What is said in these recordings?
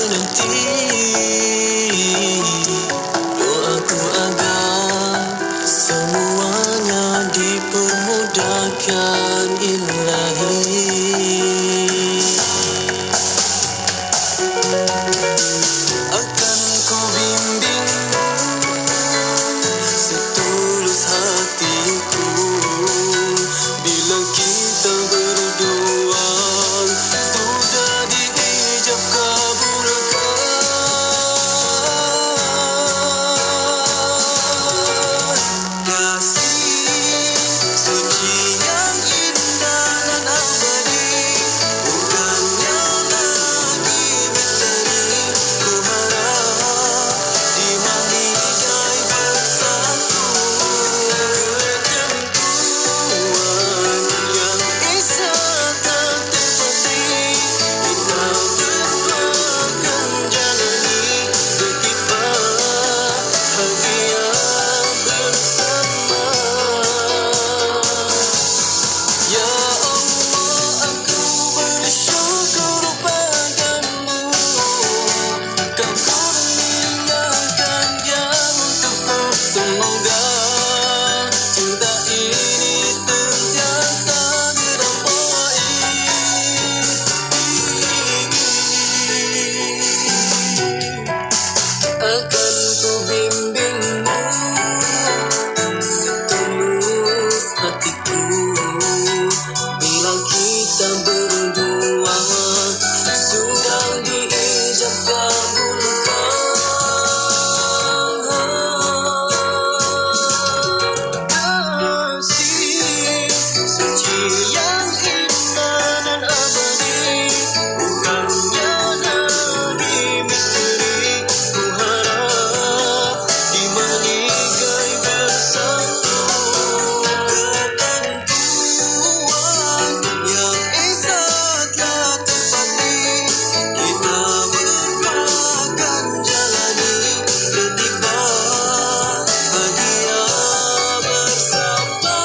menanti doaku agar semuanya dipermudahkan Ilahi. Akan ku bimbingmu setulus hatiku bila kita berdua sudah diijab kabulkan. Kasih suci yang indah dan abadi, bukannya lagi misteri. Ku harap di mahligai bersatu ketentuan yang esa tak tepati. Kita berdua akan jalani detik bahagia bersama. Ya Allah, aku bersyukur padamu, kau kurniakan dia untukku. Semoga cinta ini sentiasa dirapoi. Akan ku bimbingmu setulus hatiku bila kita berdua sudah diijab kabulkan. Kasih suci yang indah dan abadi, bukannya lagi misteri. Ku harap di mahligai bersatu ketentuan yang esa telah tepati. Kita berdua akan jalani detik bahagia bersama.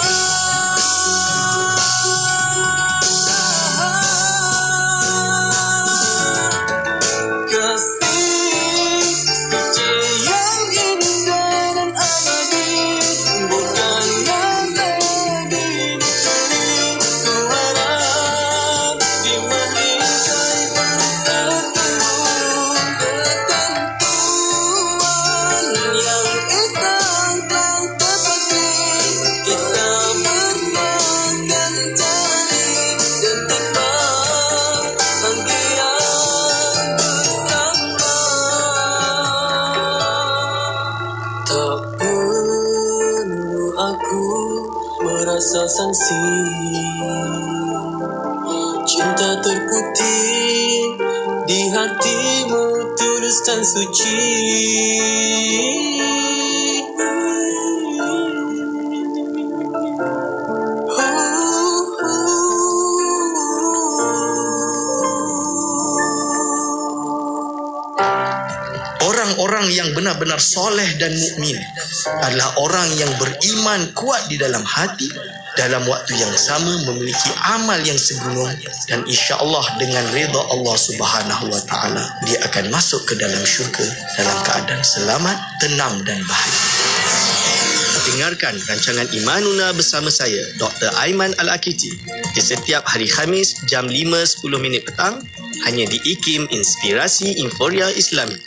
Kasih suci yang indah dan abadi, bukannya lagi misteri. Ku harap di mahligai bersatu ketentuan yang esa telah tepati. Kita berdua akan jalani detik bahagia bersama. Tak perlu aku merasa sangsi, cinta terputih di hatimu tulus dan suci. Orang-orang yang benar-benar soleh dan mukmin adalah orang yang beriman kuat di dalam hati, dalam waktu yang sama memiliki amal yang segunung, dan insya-Allah dengan redha Allah Subhanahu wa taala dia akan masuk ke dalam syurga dalam keadaan selamat, tenang dan bahagia. Dengarkan rancangan Imanuna bersama saya, Dr. Aiman Al-Akiti, di setiap hari Khamis jam 5.10 petang hanya di IKIM Inspirasi Inforia Islami.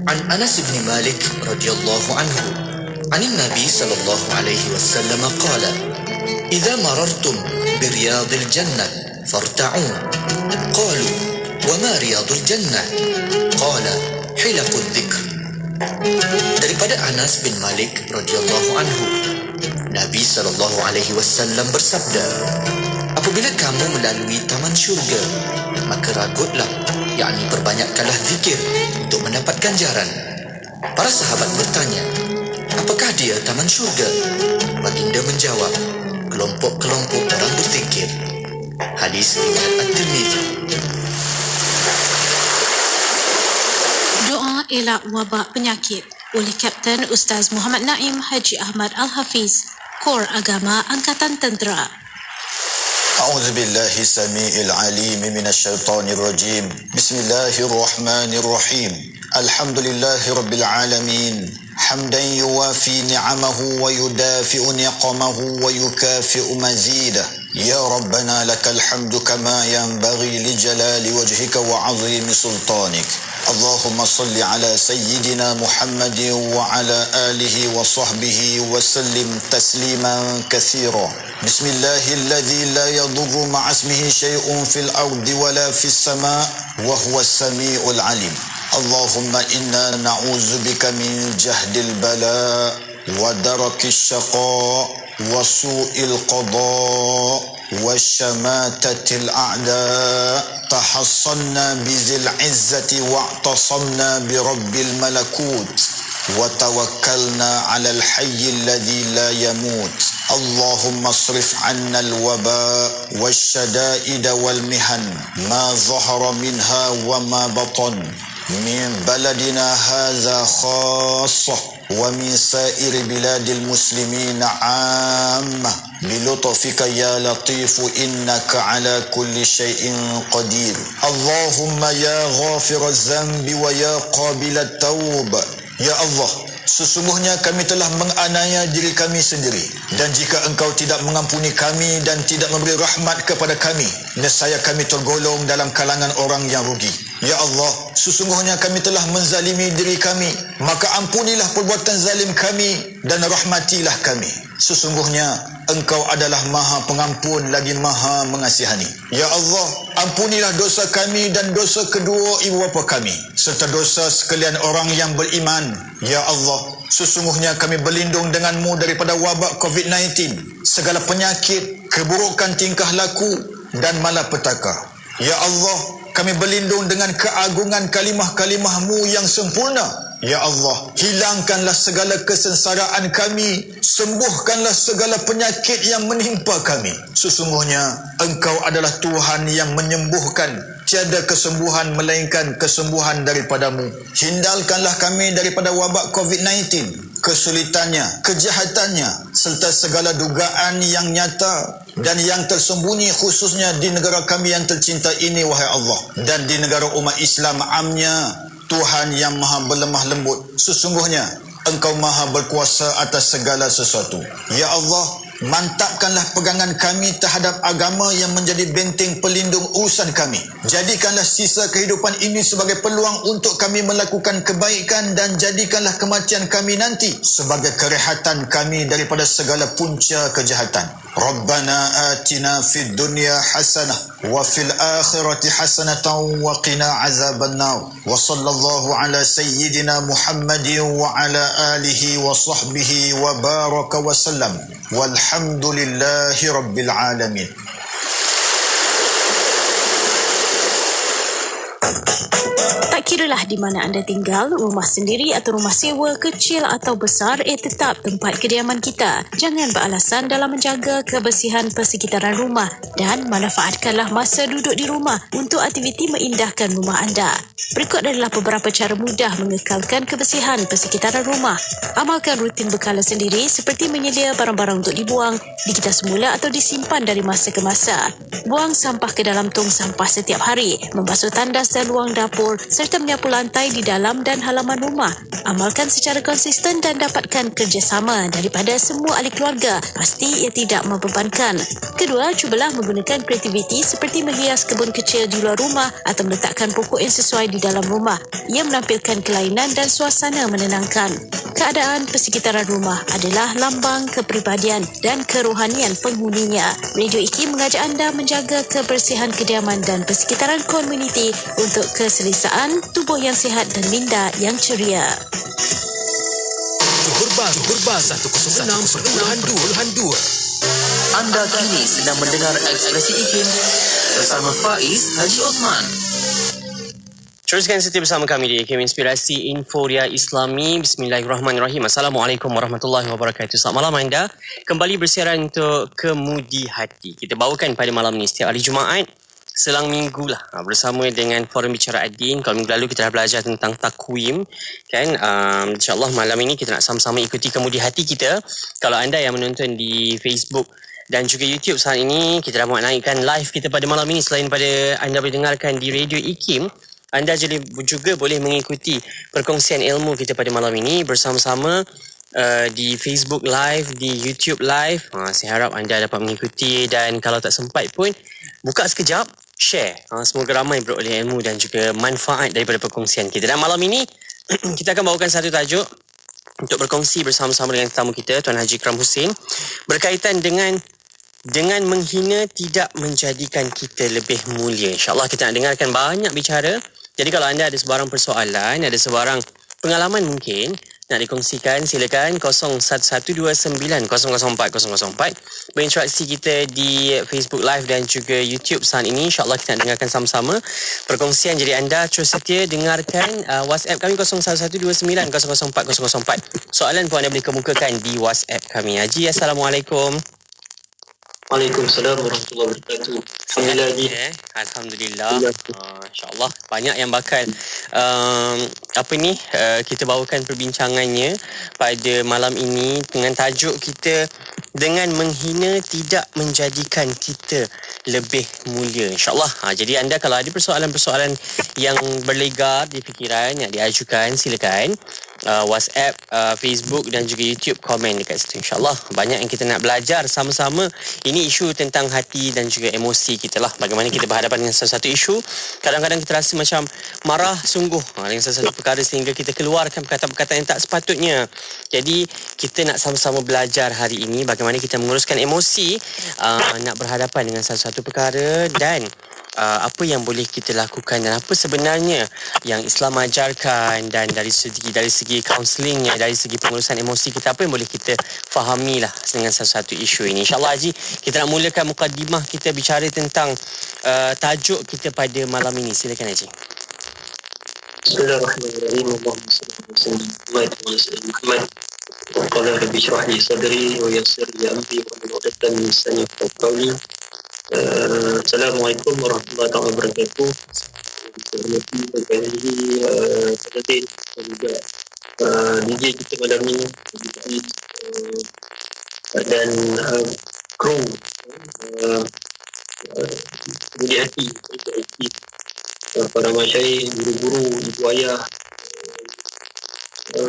An Anas bin Malik radhiyallahu anhu, an Nabi sallallahu alaihi wasallam qala: "Idza marartum bi riyadil jannah farta'un." Qalu: "Wa ma riyadul jannah?" Qala: "Hilaqud dzikr." Daripada Anas bin Malik radhiyallahu anhu, Nabi sallallahu alaihi wasallam bersabda, apabila kamu melalui taman syurga, maka ragutlah, yakni perbanyakkanlah zikir untuk mendapat ganjaran. Para sahabat bertanya, apakah dia taman syurga? Baginda menjawab, kelompok-kelompok orang berzikir. Hadis riwayat At-Tirmizi. Doa elak wabak penyakit oleh Kapten Ustaz Muhammad Naim Haji Ahmad Al-Hafiz, Kor Agama Angkatan Tentera. أعوذ بالله السميع العليم من الشيطان الرجيم بسم الله الرحمن الرحيم الحمد لله رب العالمين حمدا يوافي نعمه ويدافئ نقمه ويكافئ مزيده يا ربنا لك الحمد كما ينبغي لجلال وجهك وعظيم سلطانك اللهم صل على سيدنا محمد وعلى آله وصحبه وسلم تسليما كثيرا بسم الله الذي لا يضر مع اسمه شيء في الأرض ولا في السماء وهو السميع العليم اللهم إنا نعوذ بك من جهد البلاء ودرك الشقاء وسوء القضاء وشماتة الأعداء تحصنا بذي العزة واعتصمنا برب الملكوت وتوكلنا على الحي الذي لا يموت اللهم اصرف عنا الوباء والشدائد والمحن ما ظهر منها وما بطن من بلدنا هذا خاصة ومن سائر بلاد المسلمين عامة بلطفك يا لطيف إنك على كل شيء قدير اللهم يا غافر الذنب ويا قابل التوب يا الله sesungguhnya kami telah menganiaya diri kami sendiri dan jika engkau tidak mengampuni kami dan tidak memberi rahmat kepada kami nescaya kami tergolong dalam kalangan orang yang rugi ya Allah sesungguhnya kami telah menzalimi diri kami maka ampunilah perbuatan zalim kami dan rahmatilah kami sesungguhnya engkau adalah maha pengampun lagi maha mengasihani ya Allah ampunilah dosa kami dan dosa kedua ibu bapa kami serta dosa sekalian orang yang beriman ya Allah sesungguhnya kami berlindung denganmu daripada wabak COVID-19 segala penyakit keburukan tingkah laku dan malapetaka ya Allah kami berlindung dengan keagungan kalimah-kalimahmu yang sempurna ya Allah hilangkanlah segala kesengsaraan kami sembuhkanlah segala penyakit yang menimpa kami sesungguhnya engkau adalah Tuhan yang menyembuhkan tiada kesembuhan melainkan kesembuhan daripadamu hindarkanlah kami daripada wabak COVID-19 kesulitannya, kejahatannya serta segala dugaan yang nyata dan yang tersembunyi khususnya di negara kami yang tercinta ini wahai Allah dan di negara umat Islam amnya Tuhan yang maha berlemah lembut sesungguhnya engkau maha berkuasa atas segala sesuatu ya Allah mantapkanlah pegangan kami terhadap agama yang menjadi benteng pelindung urusan kami jadikanlah sisa kehidupan ini sebagai peluang untuk kami melakukan kebaikan dan jadikanlah kematian kami nanti sebagai kerehatan kami daripada segala punca kejahatan Rabbana atina fid dunya hasanah wa fil akhirati hasanatan wa qina azabannar wa sallallahu ala sayyidina Muhammadin wa ala alihi wa sahbihi wa baraka wa sallam walhamdulillahi rabbil alamin. Tak kiralah di mana anda tinggal, rumah sendiri atau rumah sewa, kecil atau besar, tetap tempat kediaman kita. Jangan beralasan dalam menjaga kebersihan persekitaran rumah dan manfaatkanlah masa duduk di rumah untuk aktiviti mengindahkan rumah anda. Berikut adalah beberapa cara mudah mengekalkan kebersihan persekitaran rumah. Amalkan rutin bekala sendiri seperti menyelia barang-barang untuk dibuang, dikita semula atau disimpan dari masa ke masa. Buang sampah ke dalam tong sampah setiap hari, membasuh tandas dan ruang dapur serta menyapu lantai di dalam dan halaman rumah. Amalkan secara konsisten dan dapatkan kerjasama daripada semua ahli keluarga. Pasti ia tidak membebankan. Kedua, cubalah menggunakan kreativiti seperti menghias kebun kecil di luar rumah atau meletakkan pokok yang sesuai di dalam rumah. Ia menampilkan kelainan dan suasana menenangkan. Keadaan persekitaran rumah adalah lambang kepribadian dan kerohanian penghuninya. Radio IKI mengajak anda menjaga kebersihan kediaman dan persekitaran komuniti untuk keselesaan tubuh yang sihat dan minda yang ceria. Johor Bahru 106.2. Anda kini sedang mendengar Ekspresi IKIM bersama Faiz Haji Osman. Teruskan setia bersama kami di IKIM Inspirasi Inforia Islami. Bismillahirrahmanirrahim. Assalamualaikum warahmatullahi wabarakatuh. Selamat malam anda. Kembali bersiaran untuk Kemudi Hati. Kita bawakan pada malam ni setiap hari Jumaat selang minggu lah bersama dengan Forum Bicara Ad-Din. Kalau minggu lalu kita dah belajar tentang takwim kan. InsyaAllah malam ini kita nak sama-sama ikuti Kemudi Hati kita. Kalau anda yang menonton di Facebook dan juga YouTube saat ini. Kita dah naikkan live kita pada malam ini. Selain pada anda boleh dengarkan di Radio IKIM, anda juga boleh mengikuti perkongsian ilmu kita pada malam ini bersama-sama di Facebook Live, di YouTube Live. Saya harap anda dapat mengikuti, dan kalau tak sempat pun buka sekejap, share. Semoga ramai beroleh ilmu dan juga manfaat daripada perkongsian kita. Dan malam ini kita akan bawakan satu tajuk untuk berkongsi bersama-sama dengan tetamu kita, Tuan Haji Ikram Hussein, berkaitan dengan menghina tidak menjadikan kita lebih mulia. InsyaAllah kita nak dengarkan banyak bicara. Jadi kalau anda ada sebarang persoalan, ada sebarang pengalaman mungkin nak dikongsikan, silakan 0112900404. Berinteraksi kita di Facebook Live dan juga YouTube saat ini. InsyaAllah kita nak dengarkan sama-sama perkongsian. Jadi anda terus setia dengarkan WhatsApp kami 0112900404. Soalan pun anda boleh kemukakan di WhatsApp kami. Haji, Assalamualaikum. Waalaikumsalam warahmatullahi wabarakatuh. Alhamdulillah Haji. Alhamdulillah. InsyaAllah banyak yang bakal kita bawakan perbincangannya pada malam ini dengan tajuk kita, dengan menghina tidak menjadikan kita lebih mulia. InsyaAllah. Jadi anda kalau ada persoalan-persoalan yang berlegar di fikiran yang diajukan, silakan WhatsApp, Facebook dan juga YouTube, komen dekat situ. InsyaAllah banyak yang kita nak belajar sama-sama. Ini isu tentang hati dan juga emosi kita lah. Bagaimana kita berhadapan dengan sesuatu isu. Kadang-kadang kita rasa macam marah sungguh dengan sesuatu perkara sehingga kita keluarkan perkataan-perkataan yang tak sepatutnya. Jadi kita nak sama-sama belajar hari ini bagaimana kita menguruskan emosi, nak berhadapan dengan sesuatu perkara, dan apa yang boleh kita lakukan dan apa sebenarnya yang Islam ajarkan, dan dari segi counselingnya, dari segi pengurusan emosi kita, apa yang boleh kita fahami lah dengan sesuatu isu ini. InsyaAllah Haji, kita nak mulakan mukadimah kita bicara tentang tajuk kita pada malam ini. Silakan Haji. Bismillahirrahmanirrahim. Allahumma salli ala sayyidina Muhammad. Qala rabbi shrah li sadri wa yassir li amri wa hlul 'uqdatam min lisani yafqahu qawli. Assalamualaikum warahmatullahi wabarakatuh. Terima kasih Fadil dan juga DJ kita malam ni, dan kru budi hati para masyayikh, guru-guru, ibu ayah,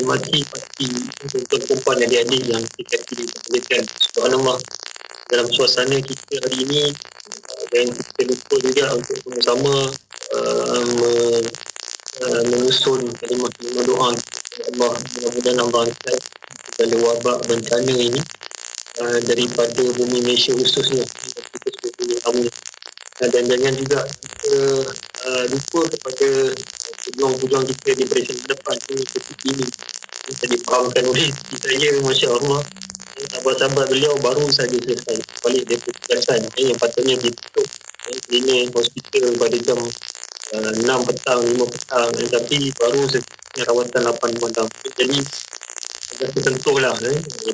mati pasti untuk perempuan adik-adik yang kita pilih pendidikan. Subhanallah, dalam suasana kita hari ini, dan kita lupa juga untuk sama-sama menyusun kalimah-kalimah doa Allah. Mudah-mudahan Allah angkat segala wabak bencana ini daripada bumi Malaysia khususnya, kita sebagai tamu. Dan jangan juga kita lupa kepada pejuang-pejuang kita di barisan terdepan seperti ini. Kita difahamkan oleh saya, Masya Allah, sahabat-sahabat beliau baru saja selesai balik daripada tugasan yang patutnya ditutup klinik hospital pada jam 6 petang, 5 petang, tapi baru rawatan 8 malam. Jadi agak tersentuhlah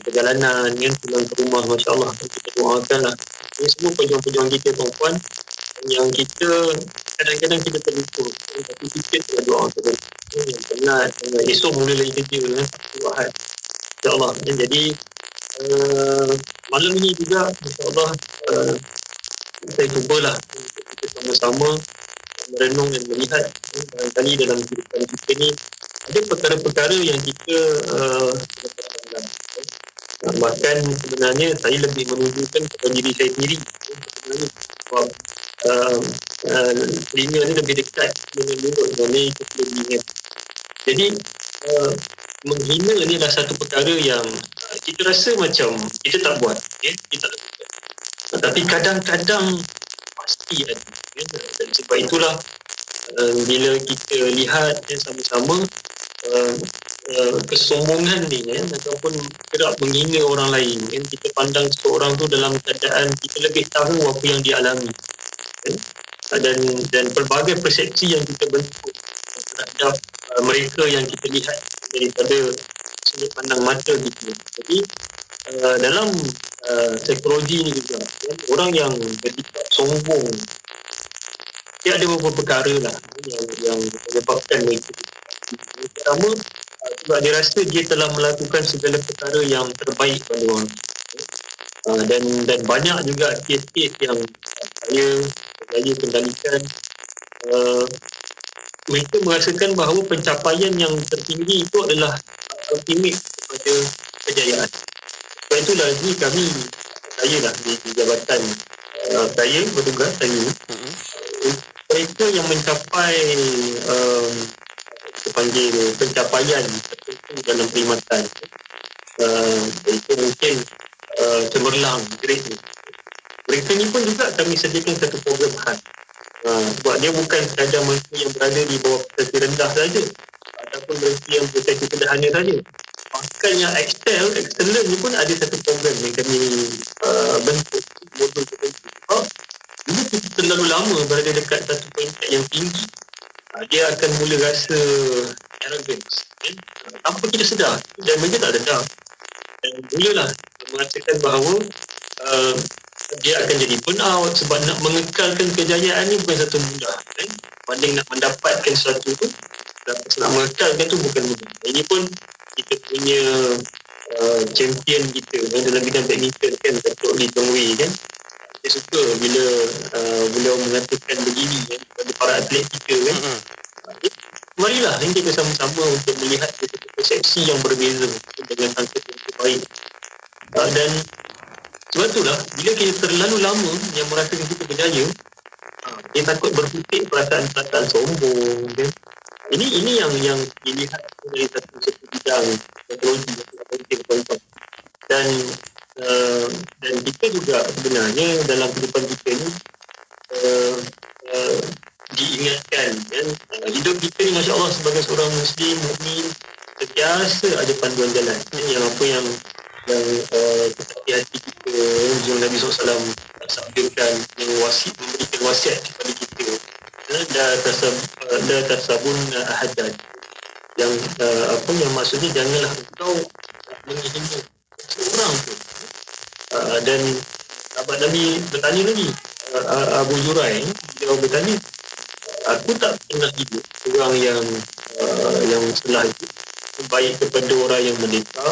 perjalanan pulang ke rumah. Masya Allah, kita doakanlah ini semua pejuang-pejuang kita perempuan yang kita kadang-kadang kita terlupa, tapi kita kena doa terus. Yang penat, esok mula lagi kerja, Ahad, InsyaAllah. Jadi malam ini juga InsyaAllah saya cubalah kita sama-sama merenung dan melihat barangkali dalam kehidupan kita ni ada perkara-perkara yang kita bahkan sebenarnya saya lebih menunjukkan kepada diri saya sendiri sebenarnya, sebab telinga ni lebih dekat dengan mulut, sebenarnya kita lebih ingat. Jadi menghina ni adalah satu perkara yang kita rasa macam kita tak buat, kita tak lakukan, tapi kadang-kadang pasti ada. Dan sebab itulah bila kita lihat sama-sama kesombongan ni ataupun gerak menghina orang lain, kita pandang seseorang tu dalam keadaan kita lebih tahu apa yang dia alami, dan pelbagai persepsi yang kita bentuk terhadap mereka yang kita lihat daripada sudut pandang mata kita. Jadi dalam psikologi ni juga, orang yang bersikap sombong, dia ada beberapa perkara lah yang menyebabkan mereka. Yang pertama, sebab dia rasa dia telah melakukan segala perkara yang terbaik pada orang. Dan banyak juga kes-kes yang saya kendalikan. Mereka merasakan bahawa pencapaian yang tertinggi itu adalah ultimate kepada kejayaan. Sebab itulah saya lah di jabatan saya bertugas saya ni, mereka yang mencapai pencapaian tertentu dalam perkhidmatan, itu mungkin cemerlang grade ni. Mereka ni pun juga kami sediakan satu program khas. Sebab dia bukan sekadar mereka yang berada di bawah prestasi rendah saja ataupun mereka yang prestasi sederhana saja. Bahkan yang excellent ni pun ada satu program yang kami bentuk, modul tertentu. Sebab bila kita terlalu lama berada dekat satu peringkat yang tinggi, dia akan mula rasa arrogance, tanpa kita sedar, dan mereka tak sedar, dan mulalah mengatakan bahawa dia akan jadi burnout. Sebab nak mengekalkan kejayaan ni bukan satu mudah, banding nak mendapatkan sesuatu tu, nak mengekalkan tu bukan mudah. Ini pun kita punya champion kita dalam bidang badminton kan, Datuk Lee Chong Wei kan, dia suka bila beliau mengatakan begini kan, kepada para atlet kita kan, marilah kita sama-sama untuk melihat persepsi yang berbeza dengan angka yang terbaik. Dan sebab itulah bila kita terlalu lama yang merasakan kita berjaya, dia takut berputik perasaan sombong kan. Ini yang dilihat dari satu bidang teknologi yang penting contoh. Dan kita juga sebenarnya dalam kehidupan kita ni diingatkan kan, hidup kita ni Masya Allah sebagai seorang Muslim mukmin sentiasa ada panduan jalan yang tetapi hati kita yang Nabi SAW sabdakan, yang memberikan wasiat kepada kita, la tasabun ahadan, yang maksudnya janganlah engkau menghina seorang tu. Dan sahabat Nabi bertanya lagi, Abu Jurai dia bertanya, aku tak pernah hidup orang yang setelah itu baik kepada orang yang merdeka,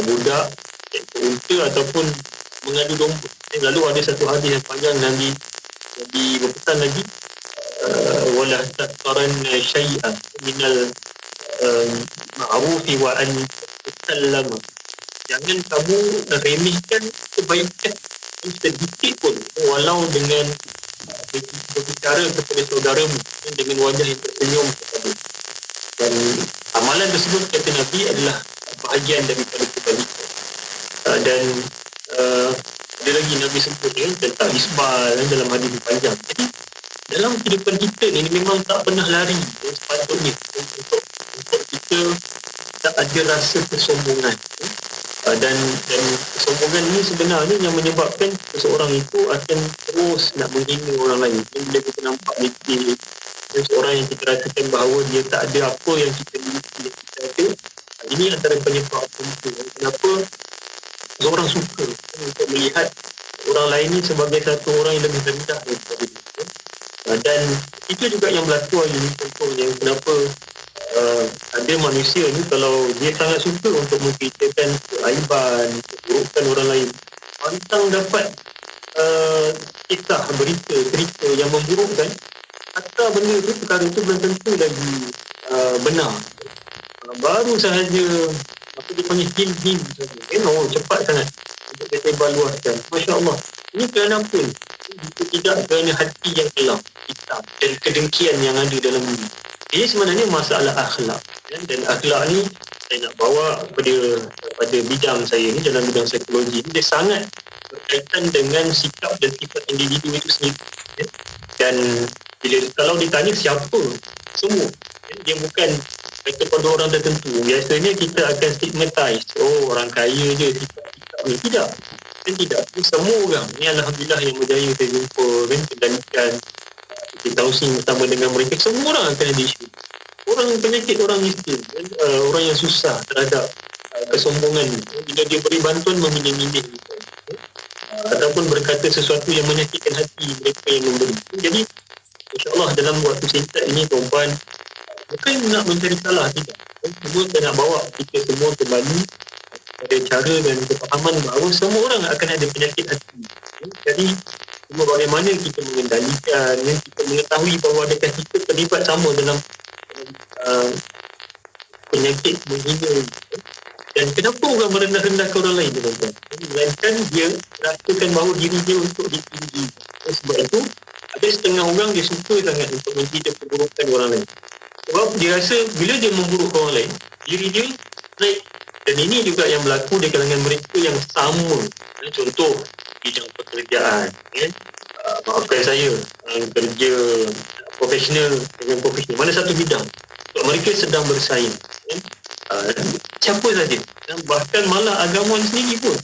budak, unta ataupun mengadu domba. Lalu ada satu hadis yang panjang, Nabi berpesan lagi, wala taqaran syai'an minal ma'rufi wa an tasallama. Jangan kamu remehkan kebaikan sedikit pun, walau dengan berbicara kepada saudaramu dengan wajah yang tersenyum kepada. Dan amalan tersebut kata Nabi adalah bahagian daripada kebaikan. Dan ada lagi Nabi sebut tentang isbal dalam hadis panjang. Jadi dalam kehidupan kita ni memang tak pernah lari sepatutnya untuk kita tak ada rasa kesombongan. Dan kesombongan ni sebenarnya yang menyebabkan seseorang itu akan terus nak menghina orang lain. Bila kita nampak seseorang yang kita rasakan bahawa dia tak ada apa yang kita miliki, yang kita ada, ini antara penyebab penting kenapa seorang suka untuk melihat orang lain ni sebagai satu orang yang lebih rendah daripada dia. Dan itu juga yang berlaku hari ini, contohnya kenapa ada manusia ni kalau dia sangat suka untuk menceritakan keaiban, keburukan orang lain, pantang dapat kisah, berita, cerita yang memburukkan, hatta benda tu, perkara tu belum tentu lagi benar. Baru sahaja apa dia panggil him cepat sangat untuk kita evaluasikan. Masya Allah, ini kerana apa? Itu tidak kerana hati yang gelap, hitam dan kedengkian yang ada dalam diri. Ini sebenarnya masalah akhlak, dan akhlak ni saya nak bawa pada bidang saya ni, dalam bidang psikologi ni, dia sangat berkaitan dengan sikap dan sifat individu itu sendiri. Dan kalau ditanya siapa, semua, dia bukan kepada orang tertentu. Biasanya kita akan stigmatize, orang kaya je sikap ni. Tidak, semua orang ni alhamdulillah yang berjaya saya jumpa kendalikan, kita kongsi bersama dengan mereka, semua orang akan ada isu. Orang penyakit, orang miskin, orang yang susah terhadap kesombongan ni, bila dia beri bantuan memilih-milih ataupun berkata sesuatu yang menyakitkan hati mereka yang memberi. Jadi insyaAllah dalam waktu singkat ini tuan-tuan, bukan nak mencari salah, tidak. Semua saya nak bawa kita semua kembali ada cara dan kefahaman bahawa semua orang akan ada penyakit hati. Jadi cuma bagaimana kita mengendalikan, kita mengetahui bahawa adakah kita terlibat sama dalam penyakit menghina. Dan kenapa orang merendah-rendahkan orang lain, tuan-tuan? Melainkan dia rasakan bahawa diri dia untuk ditinggi. Sebab itu ada setengah orang dia suka sangat untuk mencerita keburukan orang lain. Sebab dia rasa bila dia memburukkan orang lain, diri dia naik. Dan ini juga yang berlaku di kalangan mereka yang sama. Contoh, bidang pekerjaan. Maafkan saya, kerja profesional dengan profesional. Mana satu bidang? Sebab mereka sedang bersaing. Siapa saja. Bahkan malah agawan sendiri pun.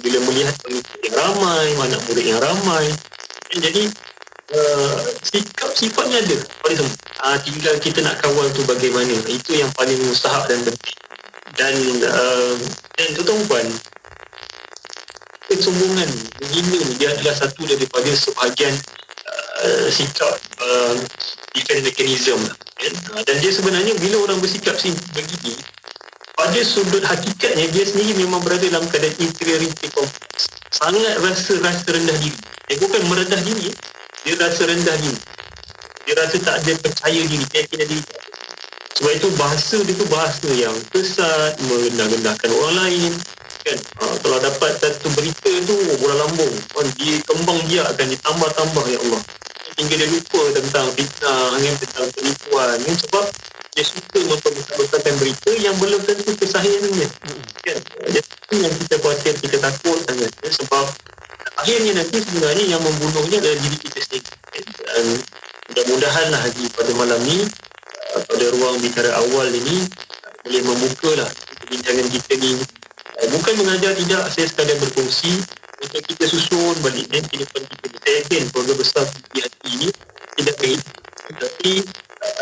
Bila melihat pengikut yang ramai, anak murid yang ramai. Jadi, sikap-sifatnya ada pada semua. Tinggal kita nak kawal tu bagaimana. Itu yang paling mustahak dan penting. Dan tuan-tuan, kesombongan, menghina ni dia adalah satu daripada sebahagian sikap defense mechanism lah. Dan dia sebenarnya bila orang bersikap begini, pada sudut hakikatnya dia sendiri memang berada dalam keadaan inferiority complex. Sangat rasa rendah diri. Dia bukan merendah diri, dia rasa rendah diri. Dia rasa tak ada percaya diri, keyakinan diri. Sebab itu bahasa dia tu bahasa yang kesat, merendah-rendahkan orang lain. Kan? Kalau dapat satu berita tu, bola lambung. Dia kembang biakkan, ditambah-tambah, ya Allah. Hingga dia lupa tentang fitnah, tentang penipuan. Sebab dia suka membesar-besarkan berita yang belum tentu kesahihannya. Kan? Jadi yang kita khawatir, kita takut sangat. Sebab akhirnya nanti sebenarnya yang membunuhnya adalah diri kita sendiri. Dan mudah-mudahanlah lagi pada malam ni, pada ruang bicara awal ini boleh membukalah perbincangan kita ni. Bukan mengajar, tidak, saya sekadar berkongsi untuk kita susun balik kehidupan kita. Saya yakin keluarga besar di hati ini tidak baik, tapi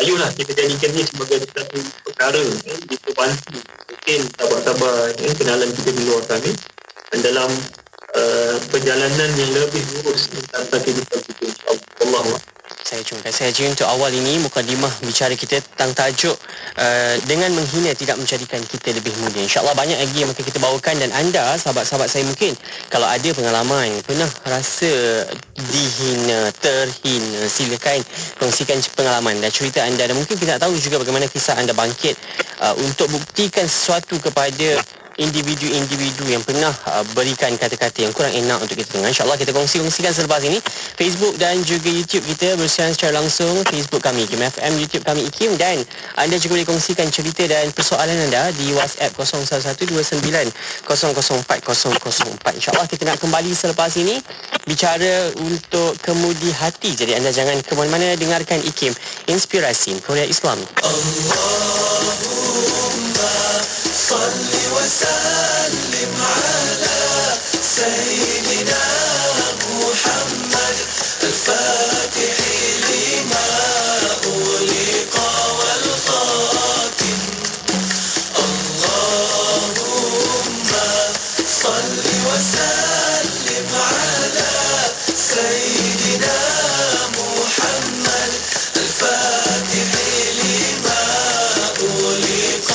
ayolah kita jadikan ni sebagai satu perkara kita bantu mungkin sahabat-sahabat kenalan kita di luar sana dalam perjalanan yang lebih lurus tentang kehidupan kita, insyaAllah. Saya cuma saja untuk awal ini mukadimah bicara kita tentang tajuk dengan menghina tidak menjadikan kita lebih mulia. InsyaAllah banyak lagi yang akan kita bawakan, dan anda sahabat-sahabat saya mungkin kalau ada pengalaman pernah rasa dihina, terhina, silakan kongsikan pengalaman dan cerita anda, dan mungkin kita nak tahu juga bagaimana kisah anda bangkit untuk buktikan sesuatu kepada individu-individu yang pernah berikan kata-kata yang kurang enak untuk kita dengar. InsyaAllah kita kongsikan selepas ini. Facebook dan juga YouTube kita bersiaran secara langsung. Facebook kami IKIM FM, YouTube kami IKIM, dan anda juga boleh kongsikan cerita dan persoalan anda di WhatsApp 0112900404. InsyaAllah kita nak kembali selepas ini bicara untuk kemudi hati. Jadi anda jangan ke mana-mana, dengarkan IKIM, Inspirasi Korea Islam. صل وسلم على سيدنا محمد الفاتح لما أغلق والخاتم اللهم صل وسلم على سيدنا محمد الفاتح لما أغلق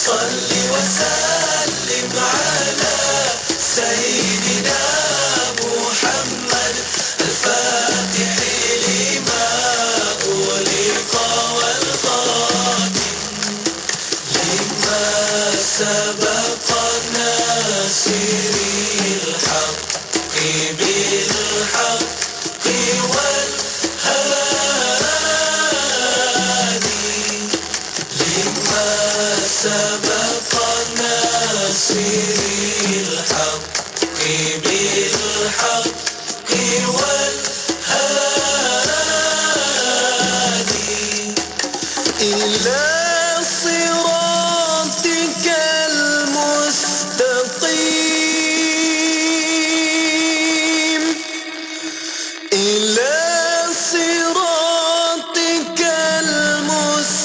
صل وسلم على سيدنا محمد الفاتح لما أغلق والخاتم لما سبق ناصر الحق بالحق والهادي لما سبق ناصر الحق بالحق والهادي إلى صراطك المستقيم إلى صراطك المستقيم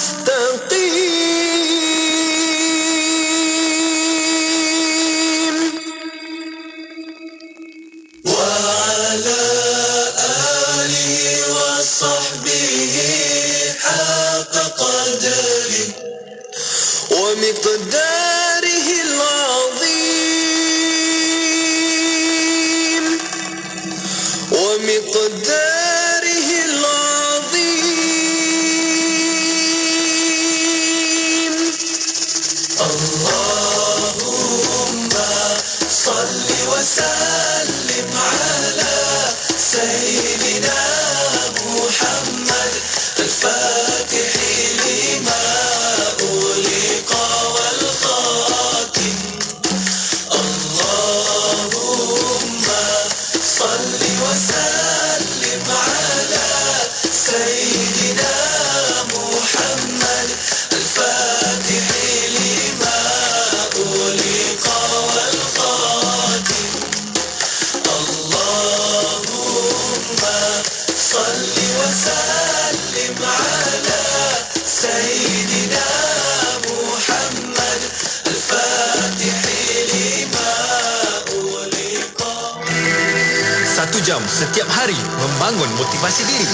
1 jam setiap hari membangun motivasi diri.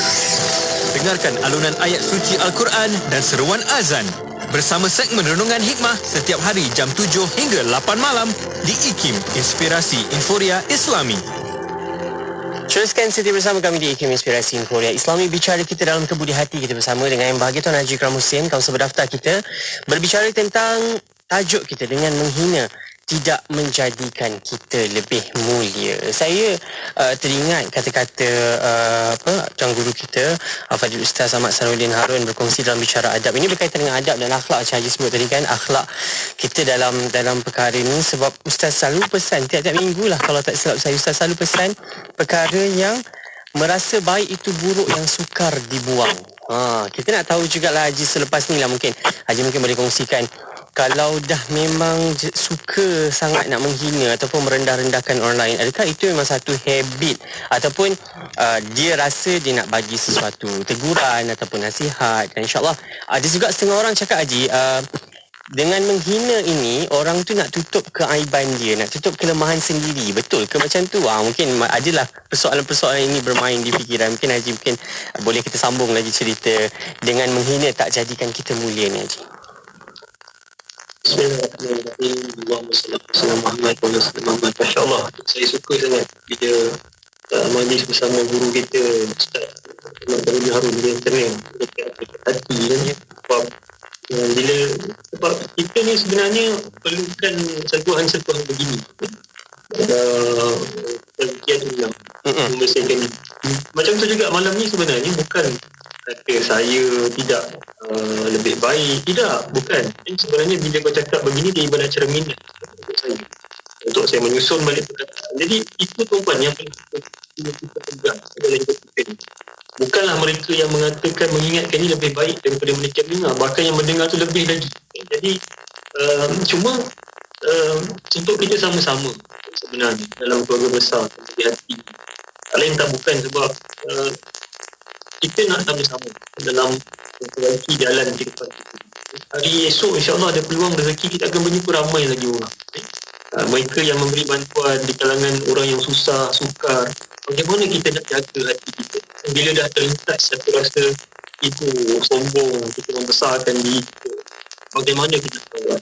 Dengarkan alunan ayat suci Al-Quran dan seruan azan bersama segmen Renungan Hikmah setiap hari jam 7 hingga 8 malam di IKIM, Inspirasi Inforia Islami. Teruskan setia bersama kami di IKIM Inspirasi Inforia Islami. Bicara kita dalam kebudi hati kita bersama dengan Yang Bahagia Tuan Haji Ikram Hussein, kawasan berdaftar kita, berbicara tentang tajuk kita dengan menghina tidak menjadikan kita lebih mulia. Saya teringat kata-kata Tuan Guru kita, Fadil Ustaz Ahmad Sanuddin Harun berkongsi dalam bicara adab. Ini berkaitan dengan adab dan akhlak. Macam Haji sebut tadi kan, akhlak kita dalam perkara ini. Sebab Ustaz selalu pesan tiap-tiap minggu lah, kalau tak silap saya, Ustaz selalu pesan perkara yang merasa baik itu buruk yang sukar dibuang. Kita nak tahu jugalah Haji selepas ni lah, mungkin Haji mungkin boleh kongsikan, kalau dah memang suka sangat nak menghina ataupun merendah-rendahkan orang lain, adakah itu memang satu habit ataupun dia rasa dia nak bagi sesuatu teguran ataupun nasihat? Dan insyaAllah ada juga setengah orang cakap, Haji, dengan menghina ini orang tu nak tutup keaiban dia, nak tutup kelemahan sendiri. Betul ke macam tu? Mungkin adalah persoalan-persoalan ini bermain di fikiran. Mungkin Haji boleh kita sambung lagi cerita dengan menghina tak jadikan kita mulia ni, Haji. Bismillahirrahmanirrahim. Allahumma salli ala Muhammad wa ala Muhammad. Masya-Allah, saya suka sangat bila majlis bersama guru kita Ustaz Ahmad Sanuddin Harun dia tenang dekat hati kan. Sebab kita ni sebenarnya perlukan sentuhan-sentuhan begini. Perhatian ulang membersihkan diri. Macam tu juga malam ni sebenarnya bukan kata saya tidak lebih baik, tidak, bukan. Sebenarnya bila kau cakap begini, dia ibarat cerminan untuk saya menyusun balik perkataan. Jadi itu tuan yang perlu kita pegang dalam hidup kita ni. Bukanlah mereka yang mengatakan, mengingatkan ini lebih baik daripada mereka yang mendengar, bahkan yang mendengar tu lebih lagi. Jadi cuma untuk kita sama-sama sebenarnya dalam keluarga besar, di hati, lain tak bukan sebab kita nak sama-sama dalam memperbaiki jalan kehidupan kita. Hari esok insyaAllah ada peluang rezeki, kita akan berjumpa ramai lagi orang. Mereka yang memberi bantuan di kalangan orang yang susah, sukar. Bagaimana kita nak jaga hati kita? Bila dah terlintas satu rasa itu sombong, kita membesarkan diri kita, bagaimana kita buat?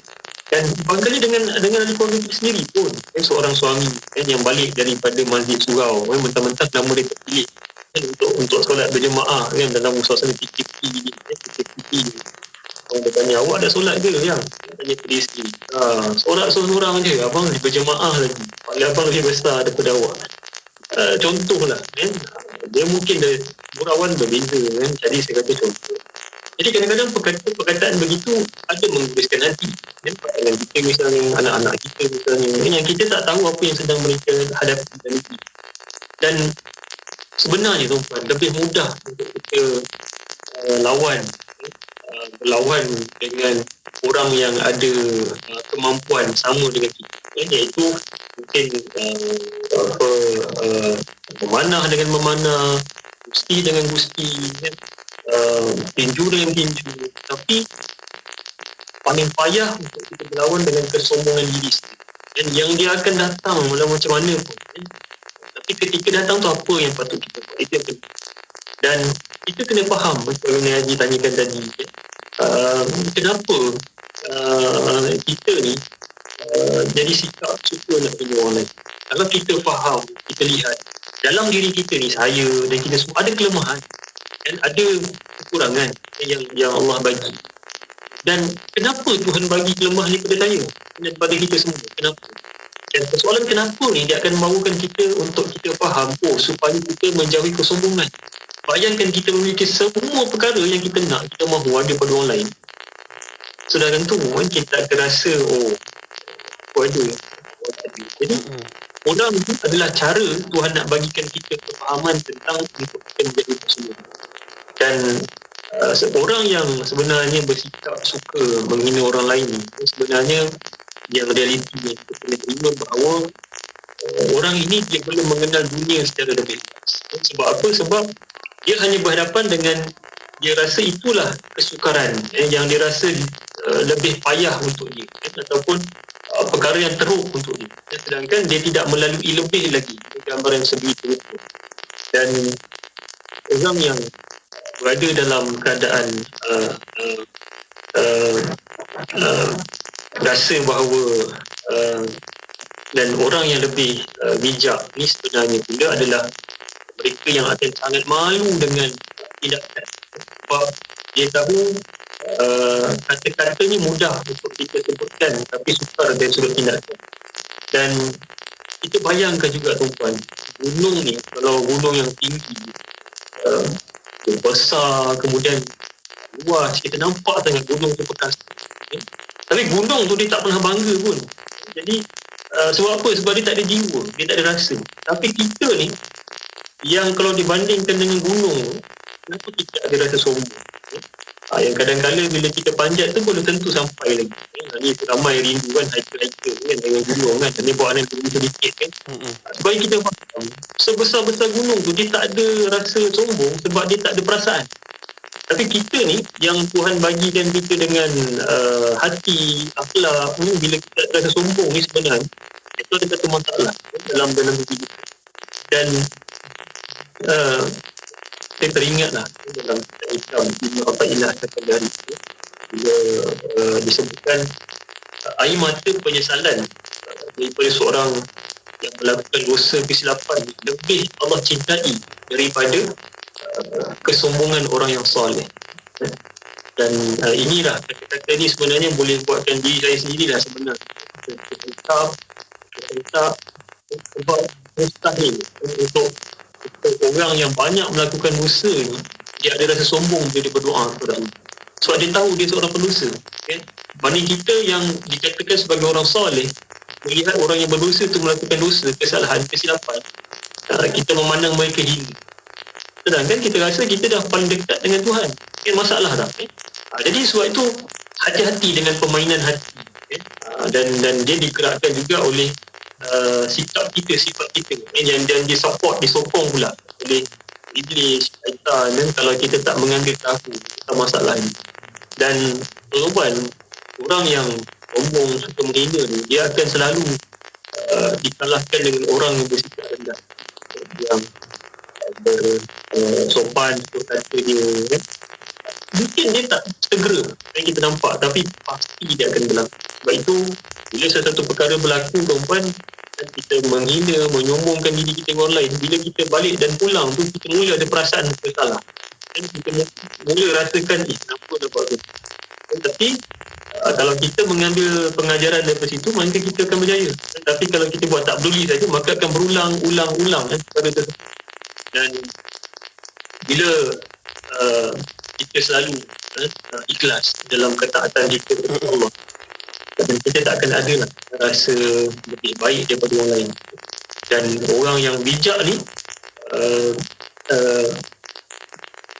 Dan barangkali dengan ahli keluarga kita sendiri pun, seorang suami yang balik daripada masjid surau, mentang-mentang nama dia terpilih untuk solat berjemaah kan, dalam suasana PKP ni. Orang dia tanya, awak dah solat ke? Yang tanya ke dia sendiri, seorang-seorang je, abang berjemaah lagi, paling abang lebih besar daripada awak. Contohlah kan, dia mungkin dari gurauan berbeza kan, jadi saya kata contoh. Jadi kadang-kadang perkataan begitu ada menggubriskan hati kan, dengan kita misalnya, anak-anak kita misalnya, yang kita tak tahu apa yang sedang mereka hadapi dalam hidup. Dan sebenarnya tuan-tuan, lebih mudah untuk kita berlawan dengan orang yang ada kemampuan sama dengan kita, iaitu mungkin memanah dengan memanah, gusti dengan gusti, tinju dengan tinju. Tapi paling payah untuk kita berlawan dengan kesombongan diri sendiri, dan yang dia akan datang walau macam mana pun. Tapi ketika datang tu apa yang patut kita buat, itu yang penting. Dan kita kena faham, macam yang Haji tanyakan tadi, kenapa kita ni jadi sikap suka nak punya orang lain. Kalau kita faham, kita lihat dalam diri kita ni, saya dan kita semua ada kelemahan dan ada kekurangan yang Allah bagi. Dan kenapa Tuhan bagi kelemahan ni pada saya dan pada kita semua? Kenapa? Dan persoalan kenapa ni dia akan membawakan kita untuk kita faham, supaya kita menjauhi kesombongan. Bayangkan kita memiliki semua perkara yang kita nak, kita mahu ada pada orang lain. Sudah tentu kan kita akan rasa, aku ada. Jadi orang itu adalah cara Tuhan nak bagikan kita kefahaman tentang untuk kita menjadi semua. Dan seorang yang sebenarnya bersikap suka menghina orang lain, sebenarnya yang realitinya kita kena terima bahawa orang ini dia belum mengenal dunia secara lebih luas. Sebab apa? Sebab dia hanya berhadapan dengan, dia rasa itulah kesukaran yang dia rasa lebih payah untuk dia, ataupun perkara yang teruk untuk dia. Sedangkan dia tidak melalui lebih lagi gambaran sebegitu. Dan orang yang berada dalam keadaan rasa bahawa dan orang yang lebih bijak ni sebenarnya pula adalah mereka yang akan sangat malu dengan tindakan, sebab dia tahu kata-kata ni mudah untuk kita sebutkan tapi sukar dari sudut tindakan. Dan kita bayangkan juga tuan-tuan, gunung ni, kalau gunung yang tinggi, besar, kemudian luas, kita nampak sangat gunung tu perkasa. Tapi gunung tu dia tak pernah bangga pun. Jadi sebab apa? Sebab dia tak ada jiwa, dia tak ada rasa. Tapi kita ni, yang kalau dibandingkan dengan gunung, kenapa kita ada rasa sombong? Yang kadang-kadang bila kita panjat tu belum tentu sampai lagi. Ni ramai rindu kan, hiker-hiker kan dengan gunung kan. Ni buat anak gunung sedikit kan. Supaya kita faham, sebesar-besar gunung tu dia tak ada rasa sombong sebab dia tak ada perasaan. Tapi kita ni, yang Tuhan bagikan kita dengan hati, akhlak ni, bila kita ada rasa sombong ni sebenarnya, itu ada satu masalah dalam hidup kita. Dan saya teringatlah dalam kitab Islam Ibn Athaillah kata dari itu, bila disebutkan air mata penyesalan daripada seorang yang melakukan dosa kesilapan lebih Allah cintai daripada kesombongan orang yang soleh. Dan inilah kata-kata ni sebenarnya boleh buatkan diri saya sendirilah sebenarnya tetap sebab mustahil untuk orang yang banyak melakukan dosa ni, dia ada rasa sombong bila dia berdoa kepada Allah. Sebab dia tahu dia seorang pendosa. Okay? Banding kita yang dikatakan sebagai orang soleh, melihat orang yang berdosa tu melakukan dosa, kesalahan, kesilapan, kita memandang mereka hina. Sedangkan kita rasa kita dah paling dekat dengan Tuhan. Masalah tak? Jadi sebab itu hati-hati dengan permainan hati. Dan dia digerakkan juga oleh sikap kita, sifat kita. Dan dia support, disokong pula oleh iblis, syaitan. Dan kalau kita tak mengambil tahu tentang masalah ini. Dan orang yang sombong, suka menghina ni, dia akan selalu dikalahkan dengan orang yang bersikap rendah, yang sopan, kata dia kan. Mungkin dia tak segera yang kita nampak, tapi pasti dia akan berlaku. Sebab itu bila satu perkara berlaku, tuan-tuan, kita menghina, menyombongkan diri kita dengan orang lain, bila kita balik dan pulang tu, kita mula ada perasaan bersalah. Dan kita mula rasakan, kenapa dah buat tu. Tapi kalau kita mengambil pengajaran daripada situ, maka kita akan berjaya. Tapi kalau kita buat tak peduli saja, maka akan berulang-ulang perkara tersebut. Dan bila kita selalu ikhlas dalam ketaatan kita kepada Allah, dan kita tak akan ada lah rasa lebih baik daripada orang lain. Dan orang yang bijak ni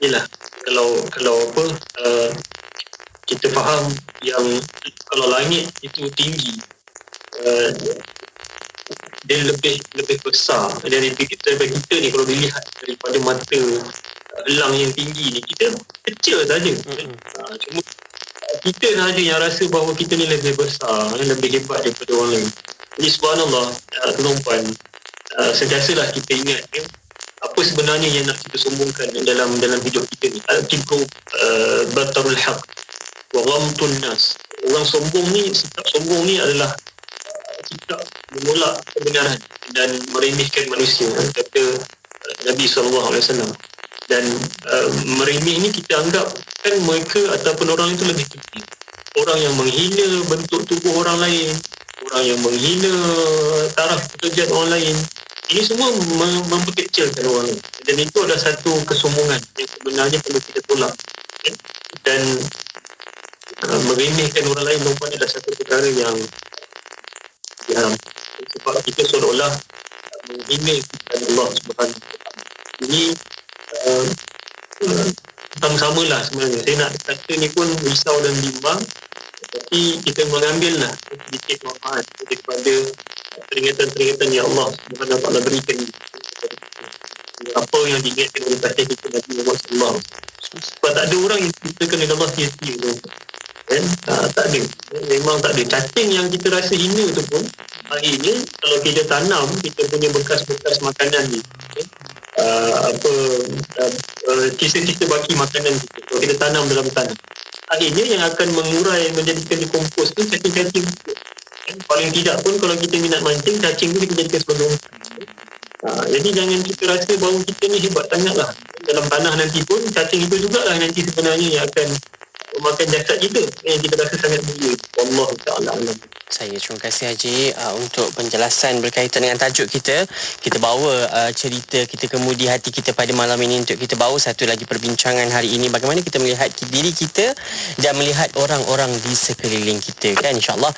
yelah, kalau apa, kita faham yang kalau langit itu tinggi, dia lebih besar daripada kita ni. Kalau dilihat daripada mata elang yang tinggi ni, kita kecil saja. Cuma kita sahaja yang rasa bahawa kita ni lebih besar, lebih hebat daripada orang lain. Jadi subhanallah, tuan-tuan, sentiasalah kita ingat apa sebenarnya yang nak kita sombongkan dalam hidup kita ni. Al-kibru batarul haq wa ghamtun nas. Orang sombong ni, sikap sombong ni adalah sikap menolak kebenaran dan meremehkan manusia, kata Nabi SAW. Dan meremeh ni kita anggap kan mereka ataupun orang itu lebih kecil. Orang yang menghina bentuk tubuh orang lain, orang yang menghina taraf pekerjaan orang lain, ini semua memperkecilkan orang lain. Dan itu adalah satu kesombongan yang sebenarnya perlu kita tolak. Dan meremehkan orang lain merupakan adalah satu perkara yang diharam. Sebab kita seolah-olah menghina Allah Subhanahu Wa Taala. Ini sama-samalah sebenarnya. Saya nak kata ni pun risau dan bimbang, tapi kita mengambillah sedikit manfaat daripada peringatan-peringatan yang Allah Subhanahu Wa Taala berikan. Apa yang diingatkan oleh kata kita Nabi Muhammad SAW. Sebab tak ada orang yang diceritakan oleh Allah sia-sia. kan? Tak ada. Memang tak ada. Cacing yang kita rasa hina tu pun akhirnya kalau kita tanam kita punya bekas-bekas makanan ni, sisa-sisa baki makanan kita, kalau kita tanam dalam tanah, akhirnya yang akan mengurai menjadikan kompos tu cacing-cacing. Paling tidak pun kalau kita minat mancing, cacing tu kita jadikan sebagai umpan. Jadi jangan kita rasa bahawa kita ni hebat sangatlah. Dalam tanah nanti pun cacing itu jugalah nanti sebenarnya yang akan memakan jasad kita yang kita rasa sangat mulia. Allah Ta'ala alam. Saya terima kasih Haji untuk penjelasan berkaitan dengan tajuk kita. Kita bawa cerita kita kemudi hati kita pada malam ini untuk kita bawa satu lagi perbincangan hari ini. Bagaimana kita melihat diri kita dan melihat orang-orang di sekeliling kita, kan? InsyaAllah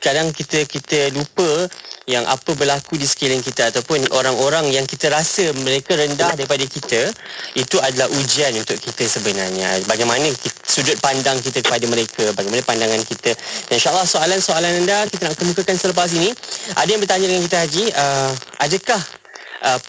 kadang kita lupa yang apa berlaku di sekeliling kita ataupun orang-orang yang kita rasa mereka rendah daripada kita, itu adalah ujian untuk kita sebenarnya. Bagaimana sudut pandang kita kepada mereka, bagaimana pandangan kita. Dan insyaAllah soalan-soalan anda kita nak kemukakan selepas ini. Ada yang bertanya dengan kita, Haji, adakah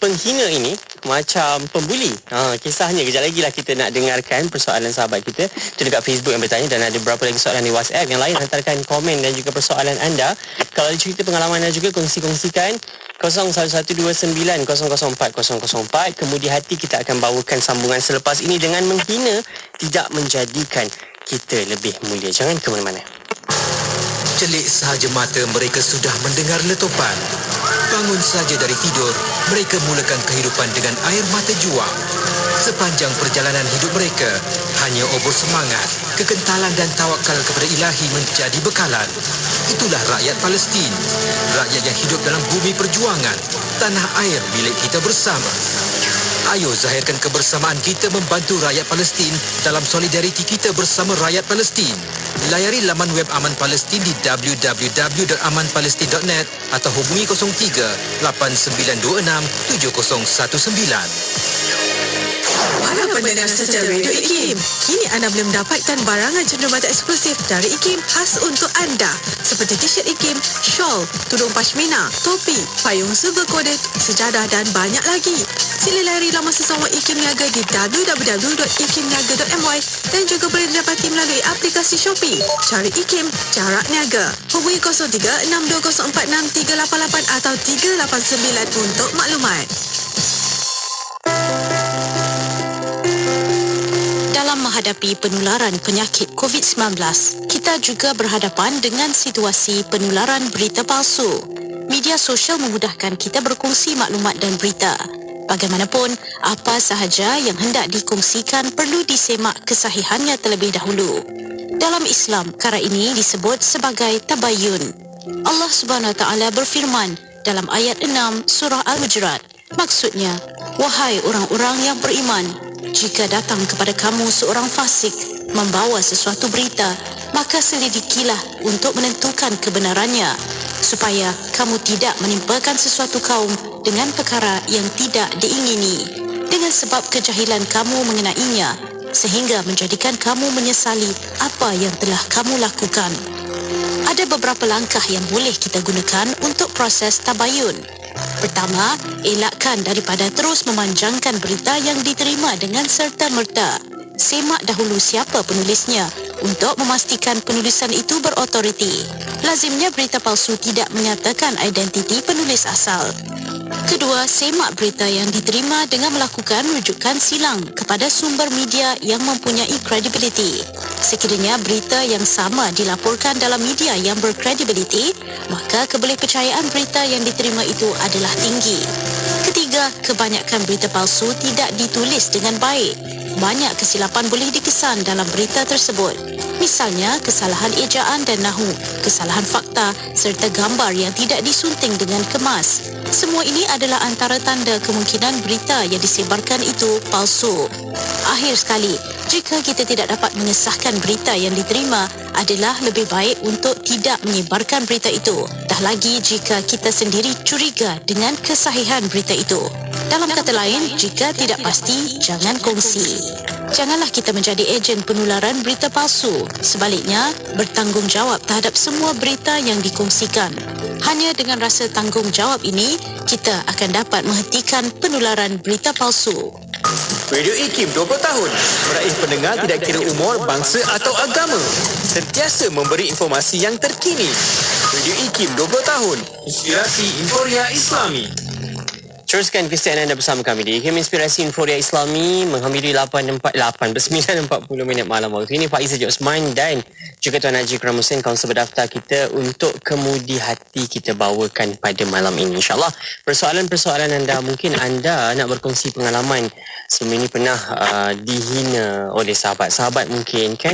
penghina ini macam pembuli? Kisahnya kejap lagi lah kita nak dengarkan persoalan sahabat kita itu dekat Facebook yang bertanya, dan ada beberapa lagi soalan di WhatsApp. Yang lain hantarkan komen dan juga persoalan anda. Kalau ada cerita pengalaman anda juga kongsikan 0129004004. Kemudi hati kita akan bawakan sambungan selepas ini dengan menghina tidak menjadikan kita lebih mulia. Jangan ke mana-mana. Celik sahaja mata mereka sudah mendengar letupan. Bangun saja dari tidur, mereka mulakan kehidupan dengan air mata juang. Sepanjang perjalanan hidup mereka, hanya obor semangat, kekentalan dan tawakal kepada Ilahi menjadi bekalan. Itulah rakyat Palestin, rakyat yang hidup dalam bumi perjuangan, tanah air milik kita bersama. Ayo zahirkan kebersamaan kita membantu rakyat Palestin dalam solidariti kita bersama rakyat Palestin. Layari laman web Aman Palestin di www.amanpalestin.net atau hubungi 03 8926 7019. Para pendengar setia Radio IKIM, kini anda boleh mendapatkan barangan cenderamata eksklusif dari IKIM khas untuk anda, seperti t-shirt IKIM, shawl, tudung pashmina, topi, payung silver coded, sejadah dan banyak lagi. Sila layari laman sesama IKIM Niaga di www.ikimniaga.my dan juga boleh didapati melalui aplikasi Shopee. Cari IKIM, jarak niaga. Hubungi 03-6204-6388 atau 389 untuk maklumat. Dalam menghadapi penularan penyakit COVID-19, kita juga berhadapan dengan situasi penularan berita palsu. Media sosial memudahkan kita berkongsi maklumat dan berita. Bagaimanapun, apa sahaja yang hendak dikongsikan perlu disemak kesahihannya terlebih dahulu. Dalam Islam, perkara ini disebut sebagai tabayyun. Allah Subhanahu Wa Taala berfirman dalam ayat 6 surah Al-Hujurat. Maksudnya, wahai orang-orang yang beriman, jika datang kepada kamu seorang fasik membawa sesuatu berita, maka selidikilah untuk menentukan kebenarannya, supaya kamu tidak menimpakan sesuatu kaum dengan perkara yang tidak diingini, dengan sebab kejahilan kamu mengenainya, sehingga menjadikan kamu menyesali apa yang telah kamu lakukan. Ada beberapa langkah yang boleh kita gunakan untuk proses tabayun. Pertama, elakkan daripada terus memanjangkan berita yang diterima dengan serta-merta. Semak dahulu siapa penulisnya untuk memastikan penulisan itu berotoriti. Lazimnya berita palsu tidak menyatakan identiti penulis asal. Kedua, semak berita yang diterima dengan melakukan rujukan silang kepada sumber media yang mempunyai kredibiliti. Sekiranya berita yang sama dilaporkan dalam media yang berkredibiliti, maka kebolehpercayaan berita yang diterima itu adalah tinggi. Ketiga, kebanyakan berita palsu tidak ditulis dengan baik. Banyak kesilapan boleh dikesan dalam berita tersebut. Misalnya, kesalahan ejaan dan nahu, kesalahan fakta serta gambar yang tidak disunting dengan kemas. Semua ini adalah antara tanda kemungkinan berita yang disebarkan itu palsu. Akhir sekali, jika kita tidak dapat mengesahkan berita yang diterima, adalah lebih baik untuk tidak menyebarkan berita itu. Dah lagi jika kita sendiri curiga dengan kesahihan berita itu. Dalam kata lain, jika tidak pasti, jangan kongsi. Janganlah kita menjadi ejen penularan berita palsu. Sebaliknya, bertanggungjawab terhadap semua berita yang dikongsikan. Hanya dengan rasa tanggungjawab ini, kita akan dapat menghentikan penularan berita palsu. Radio IKIM 20 tahun. Meraih pendengar tidak kira umur, bangsa atau agama. Sentiasa memberi informasi yang terkini. Radio IKIM 20 tahun. Inspirasi Inforia Islami. Teruskan kesetiaan anda bersama kami di IKIM Inspirasi Inforia Islami menghampiri 9:40 malam waktu ini. Pak Izzah Osman dan juga Tuan Haji Ikram Hussein, kaunselor berdaftar kita untuk kemudi hati kita bawakan pada malam ini. InsyaAllah persoalan-persoalan anda, mungkin anda nak berkongsi pengalaman sebelum ini pernah dihina oleh sahabat-sahabat mungkin kan.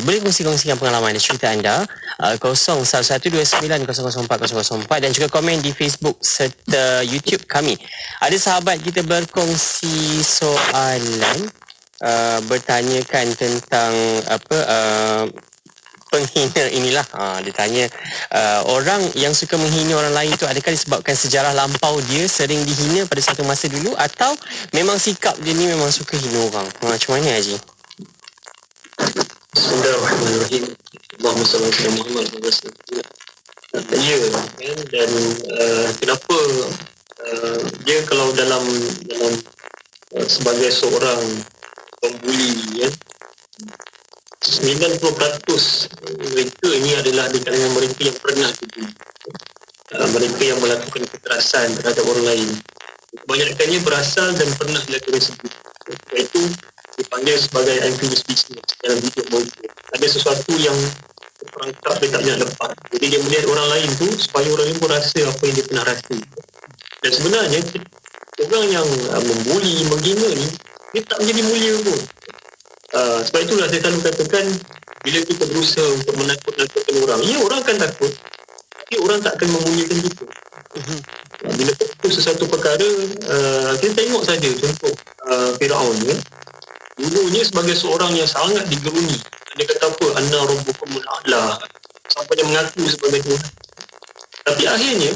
Boleh kongsikan pengalaman dan cerita anda 0112900404 dan juga komen di Facebook serta YouTube kami. Ada sahabat kita berkongsi soalan bertanyakan tentang penghina inilah. Dia tanya orang yang suka menghina orang lain tu adakah disebabkan sejarah lampau dia sering dihina pada satu masa dulu atau memang sikap dia ni memang suka hina orang? Macam mana Haji? Bismillahirrahmanirrahim. Allahumma salli ala Muhammad wa sallam. Ya, dan kenapa dia kalau dalam sebagai seorang pembuli ya, 90% mereka ini adalah di kalangan mereka yang pernah dibuli. Mereka yang melakukan kekerasan terhadap orang lain. Kebanyakannya berasal dan pernah dilakukan sebut. Iaitu dipanggil sebagai unfinished business dalam hidup mereka. Ada sesuatu yang perangkap dia tak nak lepas. Jadi dia melihat orang lain tu supaya orang lain pun rasa apa yang dia pernah rasa. Dan sebenarnya orang yang membuli, menghina ni dia tak menjadi mulia pun. Sebab itulah saya selalu katakan bila kita berusaha untuk menakut-nakutkan orang, ya orang akan takut, tapi orang tak akan memuliakan kita. Bila kita sesuatu perkara, kita tengok saja contoh Firaun ya. Dulunya sebagai seorang yang sangat digeruni, dia kata apa, anna rabbukumul a'la, sampai dia mengaku sebagai Tuhan. Tapi akhirnya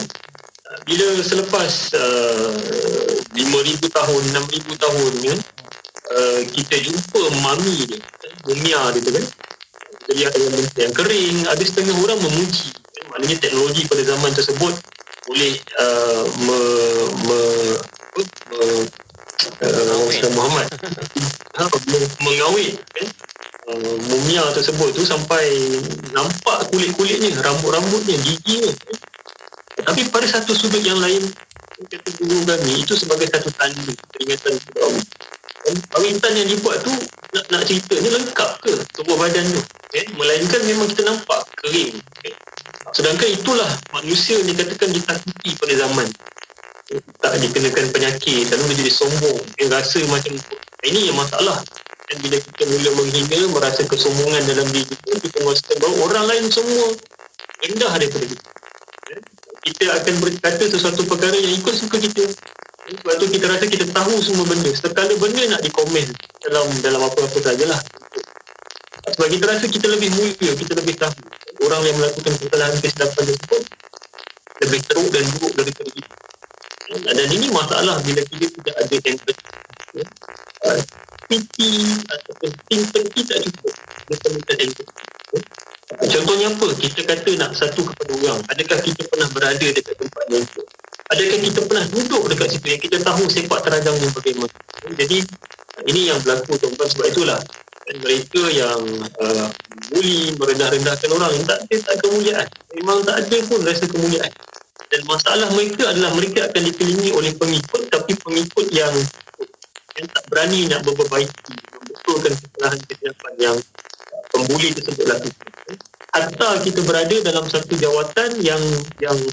bila selepas 5,000 tahun, 6,000 tahun ya, kita jumpa mami dia, mumia dia tu kan, jadi ada yang kering, ada setengah orang memuji kan? Maknanya teknologi pada zaman tersebut boleh Muhammad mengawet kan? Mumia tersebut tu sampai nampak kulit-kulitnya, rambut-rambutnya, giginya kan? Tapi pada satu sudut yang lain, kata guru kami, itu sebagai satu tanda peringatan kepada Allah. Kawitan yang dibuat tu nak cerita ni lengkap ke tubuh badan tu okay? Melainkan memang kita nampak kering okay? Sedangkan itulah manusia ni katakan ditakuti pada zaman, tak dikenakan penyakit, lalu dia jadi sombong, dia rasa macam ini yang masalah. Dan bila kita mula menghina, merasa kesombongan dalam diri kita merasakan bahawa orang lain semua rendah daripada kita. Kita akan berkata sesuatu perkara yang ikut suka kita. Sebab tu kita rasa kita tahu semua benda. Sekala benda nak dikomen dalam apa-apa sajalah. Sebab kita rasa kita lebih mulia, kita lebih tahu. Orang yang melakukan kesalahan kesilapan tersebut lebih teruk dan buruk daripada kita. Dan ini masalah bila kita tidak ada empathy. Pity ataupun sympathy tak cukup. Kita minta empathy. Contohnya apa? Kita kata nak satu kepada orang. Adakah kita pernah berada dekat tempat yang itu? Adakah kita pernah duduk dekat situ yang kita tahu sepak terjangnya bagaimana? Jadi ini yang berlaku tuan-tuan. Sebab itulah mereka yang bully, merendah-rendahkan orang yang tak ada kemuliaan. Memang tak ada pun rasa kemuliaan. Dan masalah mereka adalah mereka akan dikelilingi oleh pengikut, tapi pengikut yang tak berani nak memperbaiki, membetulkan kesalahan-kesalahan yang pembuli tersebut lakukan. Hatta kita berada dalam satu jawatan yang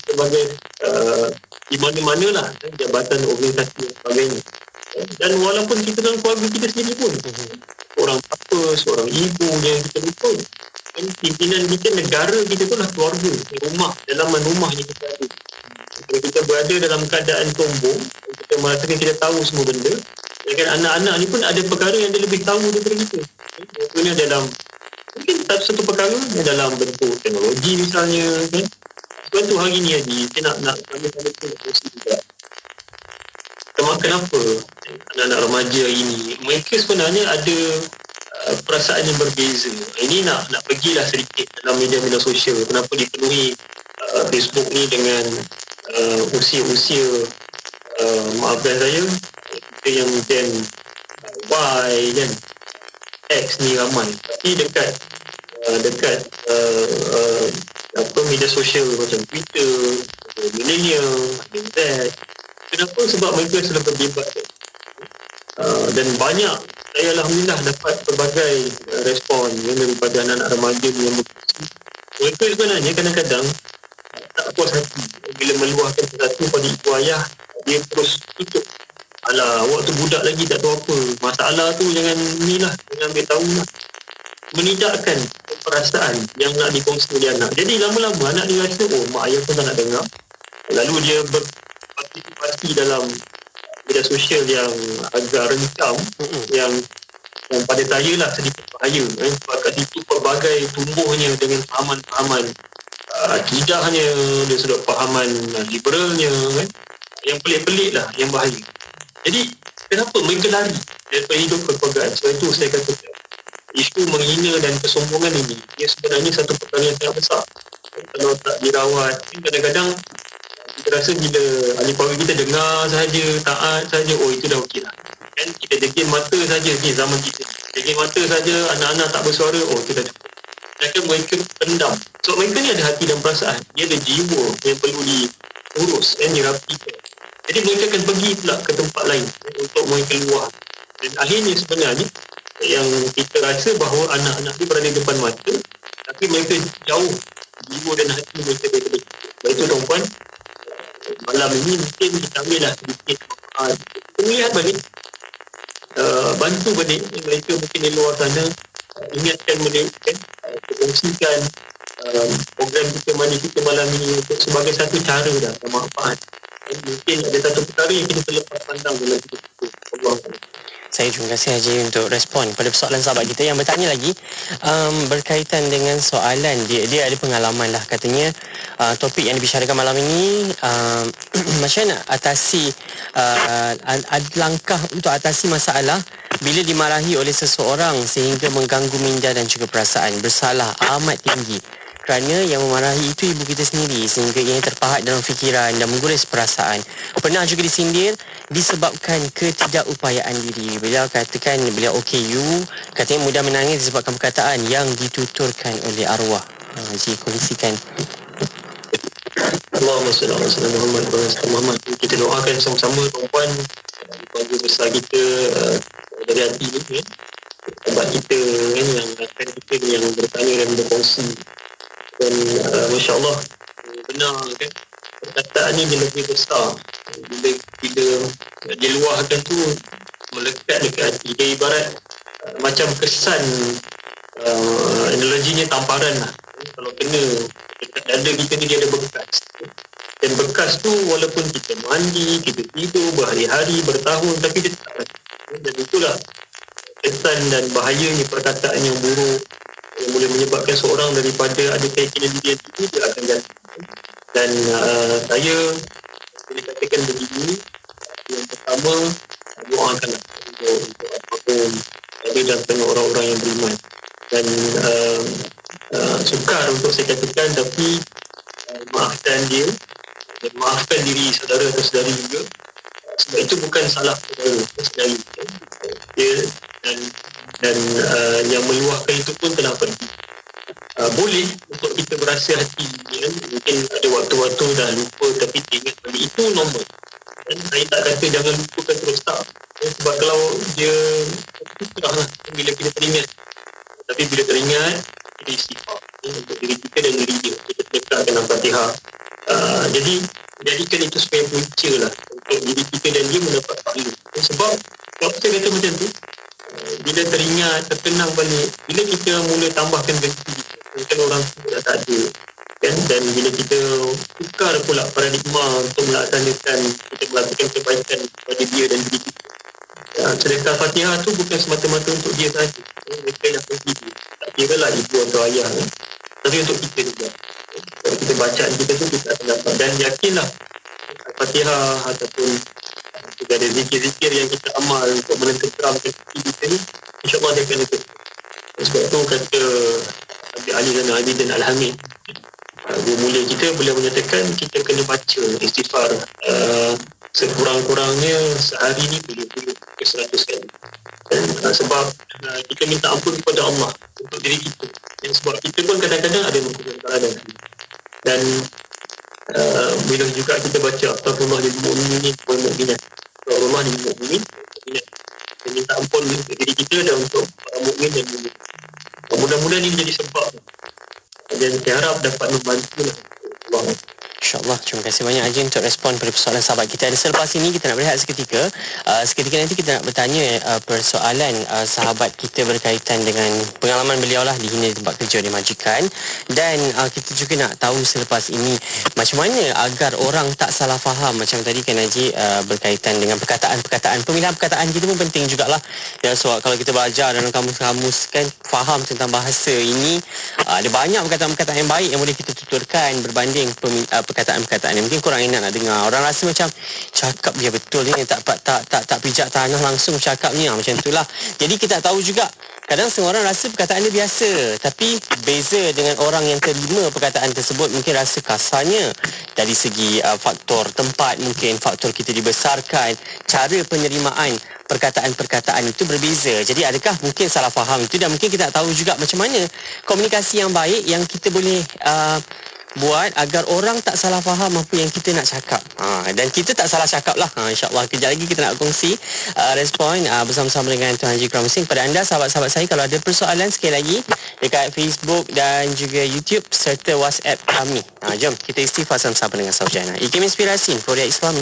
sebagai di mana-mana lah jabatan organisasi dan sebagainya. Dan walaupun kita dalam keluarga kita sendiri pun, seorang bapa, seorang ibu yang kita betul, pimpinan kita, negara kita tu lah keluarga, rumah, dalaman rumah yang kita ada. Kalau kita berada dalam keadaan sombong, kita merasakan kita tahu semua benda, kan anak-anak ni pun ada perkara yang dia lebih tahu daripada kita. Contohnya dalam mungkin satu perkara dalam bentuk teknologi misalnya kan. Sebab tu hari ni Haji, saya nak sama-sama kongsi juga. Kenapa anak-anak remaja ini, mereka sebenarnya ada perasaan yang berbeza. Ini nak pergilah sedikit dalam media-media sosial. Kenapa dipenuhi Facebook ni dengan usia-usia, maafkan saya, kita yang Gen Y kan, X ni ramai, tapi dekat media sosial macam Twitter, millennial, Z, kenapa? Sebab mereka sudah berdebat dan banyak, saya alhamdulillah dapat pelbagai respon daripada anak-anak remaja yang berkongsi. Mereka sebenarnya kadang-kadang tak puas hati bila meluahkan sesuatu pada ibu ayah, dia terus tutup. Alah, awak tu budak lagi tak tahu apa, masalah tu jangan ni lah, jangan ambil tahu lah. Menidakkan perasaan yang nak dikongsi oleh anak. Jadi lama-lama anak dia rasa, oh mak ayah pun tak nak dengar, lalu dia berpartisipasi dalam media sosial yang agak rencam, yang pada saya lah sedikit bahaya. Sebab kat situ pelbagai tumbuhnya dengan pahaman-pahaman akidahnya, dia sudah pahaman liberalnya kan, yang pelik-pelik lah, yang bahaya. Jadi kenapa mereka lari daripada hidup perpergaan? Sebab itu saya katakan isu menghina dan kesombongan ini, dia sebenarnya satu perkara yang sangat besar. Kalau tak dirawat, kadang-kadang kita rasa bila ahli pawai kita dengar sahaja, taat sahaja, oh itu dah okey lah kan. Kita degil mata saja, ni zaman kita degil mata saja, anak-anak tak bersuara, oh itu dah cukup. Mereka pendam. So mereka ni ada hati dan perasaan, dia ada jiwa yang perlu diurus dan dirapikan. Jadi mereka akan pergi pula ke tempat lain untuk mereka luar. Dan akhirnya sebenarnya yang kita rasa bahawa anak-anak ni berada di depan mata, tapi mereka jauh jiwa dan hati mereka daripada kita. Sebab itu tuan-tuan, malam ini mungkin kita ambil lah sedikit kita melihat balik, bantu balik mereka mungkin di luar sana, ingatkan mereka, kongsikan program kita Mandi Kita malam ini untuk sebagai satu cara dah manfaat. Mungkin ada satu perkara yang kita terlepas pandang dalam hidup kita. Allah. Saya terima kasih Haji untuk respon pada persoalan sahabat kita yang bertanya lagi berkaitan dengan soalan dia ada pengalaman lah katanya. Topik yang dibicarakan malam ini macam mana atasi langkah untuk atasi masalah bila dimarahi oleh seseorang sehingga mengganggu minda dan juga perasaan. Bersalah amat tinggi kerana yang memarahi itu ibu kita sendiri sehingga ia terpahat dalam fikiran dan menggores perasaan. Pernah juga disindir disebabkan ketidakupayaan diri. Beliau katakan beliau OKU, katanya mudah menangis disebabkan perkataan yang dituturkan oleh arwah. Haji kongsikan. Allahumma salli ala sayyidina Muhammad. Kita doakan sama-sama tuan-tuan, keluarga besar kita dari hati ni, sahabat kita kan, yang rakan kita ni yang bertanya dan berkongsi. Dan Masya Allah, benar kan, perkataan ni dia lebih besar bila dia luahkan tu melekat dekat hati. Dia ibarat macam kesan, analoginya tamparan lah. Kalau kena dekat dada kita ni, dia ada bekas. Dan bekas tu walaupun kita mandi, kita tidur berhari-hari, bertahun, tapi dia tak ada. Dan itulah kesan dan bahayanya perkataan yang buruk yang boleh menyebabkan seorang daripada ada keyakinan diri yang tinggi, dia akan jatuh. Dan saya boleh katakan begini, yang pertama, doakanlah untuk apapun ada dan tengok orang-orang yang beriman. Dan sukar untuk saya katakan, tapi maafkan dia dan maafkan diri saudara atau saudari juga, sebab itu bukan salah saudara atau saudari dia, dan yang meluahkan itu pun telah pergi. Boleh untuk kita berasa hati kan? Mungkin ada waktu-waktu dah lupa tapi ingat balik, itu normal kan? Saya tak kata jangan lupakan terus, tak, sebab kalau dia susah lah bila kita teringat, tapi bila teringat kita istighfar untuk diri kita dan diri dia, kita dekatkan Al-Fatihah. Jadi jadikan itu sebagai punca lah untuk diri kita dan dia mendapat pahala. Sebab saya kata macam tu, bila teringat, terkenang balik, bila kita mula tambahkan rezeki kita, mungkin orang tu dah tak ada kan? Dan bila kita tukar pula paradigma untuk melaksanakan, kita melakukan kebaikan kepada dia dan diri kita. Sedekah Fatihah tu bukan semata-mata untuk dia sahaja, mereka yang pergi dia, tak kira lah ibu atau ayah kan? Tapi untuk kita juga. Kalau kita bacaan kita tu, kita akan dapat. Dan yakinlah Fatihah ataupun juga ada zikir-zikir yang kita amal untuk menenteramkan hati kita ni, insyaAllah dia akan ikut. Sebab tu kata Ali Zainal Abidin Al-Hamid, guru mulia kita, boleh menyatakan kita kena baca istighfar sekurang-kurangnya sehari ni 70 ke 100 kali. Dan sebab kita minta ampun kepada Allah untuk diri kita. Dan sebab kita pun kadang-kadang ada kesalahan. Dan bila juga kita baca Astagfirullah lil mu'minin wal mu'minat, Astagfirullah lil mu'minin dan minta ampun untuk diri kita dan untuk para mukmin dan mukminat. Mudah-mudahan ini jadi sebab dan saya harap dapat membantu Allah. InsyaAllah. Terima kasih banyak Haji untuk respon pada persoalan sahabat kita. Dan selepas ini kita nak berehat seketika. Seketika nanti kita nak bertanya persoalan sahabat kita berkaitan dengan pengalaman beliau lah dihina di tempat kerja, di majikan. Dan kita juga nak tahu selepas ini macam mana agar orang tak salah faham. Macam tadi kan Haji berkaitan dengan perkataan-perkataan. Pemilihan perkataan kita pun penting jugalah. Ya, sebab kalau kita belajar dalam kamus-kamus kan, faham tentang bahasa ini, ada banyak perkataan-perkataan yang baik yang boleh kita tuturkan berbanding perkataan-perkataan yang mungkin korang enak nak dengar. Orang rasa macam cakap dia betul ni, tak pijak tanah langsung cakapnya, macam itulah. Jadi kita tahu juga kadang semua orang rasa perkataan dia biasa, tapi beza dengan orang yang terima perkataan tersebut mungkin rasa kasarnya dari segi faktor tempat, mungkin faktor kita dibesarkan, cara penerimaan perkataan-perkataan itu berbeza. Jadi adakah mungkin salah faham itu, dan mungkin kita tak tahu juga macam mana komunikasi yang baik yang kita boleh buat agar orang tak salah faham apa yang kita nak cakap. Dan kita tak salah cakap lah. InsyaAllah kejap lagi kita nak kongsi respon bersama-sama dengan Tuan Haji Ikram Hussein. Kepada anda sahabat-sahabat saya, kalau ada persoalan sekali lagi dekat Facebook dan juga YouTube serta WhatsApp kami. Jom kita istighfar sama-sama dengan Saujana. Ikim Inspirasi Inforia Islami.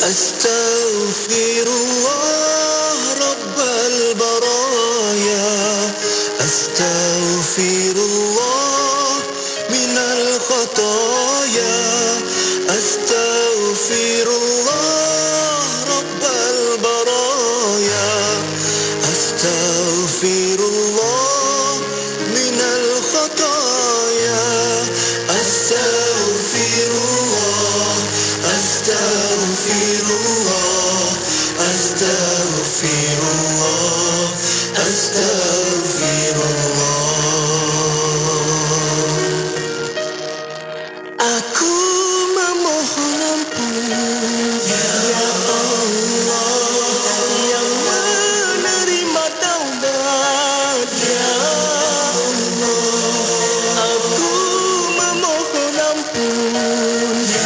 Astaghfirullah Rabbal Baraya, Astaghfirullah minal khataya, Astaghfirullah Rabbal Baraya, Astaghfirullah minal khataya, Astaghfirullah, Astaghfirullah, Astaghfirullah, Astaghfirullah. Aku memohon ampun ya Allah yang menerima taubat ya Allah. Aku memohon ampun ya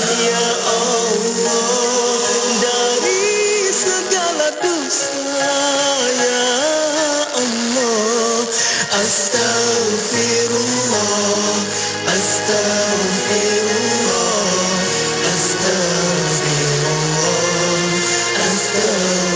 Allah dari segala dosa ya Allah. Astaghfirullah, Astaghfirullah, Astaghfirullah,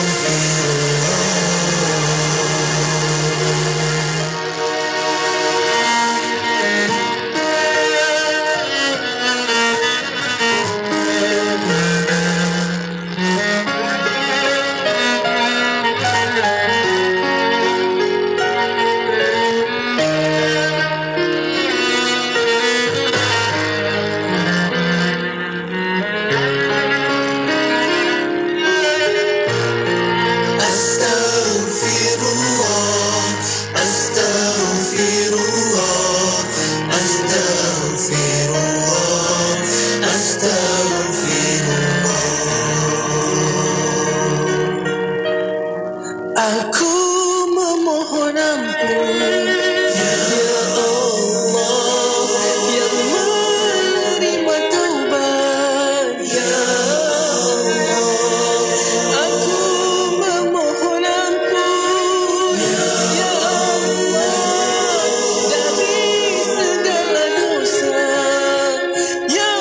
aku memohon ampun ya Allah yang menerima taubat ya Allah. Aku memohon ampun ya Allah dari segala dosa ya Allah.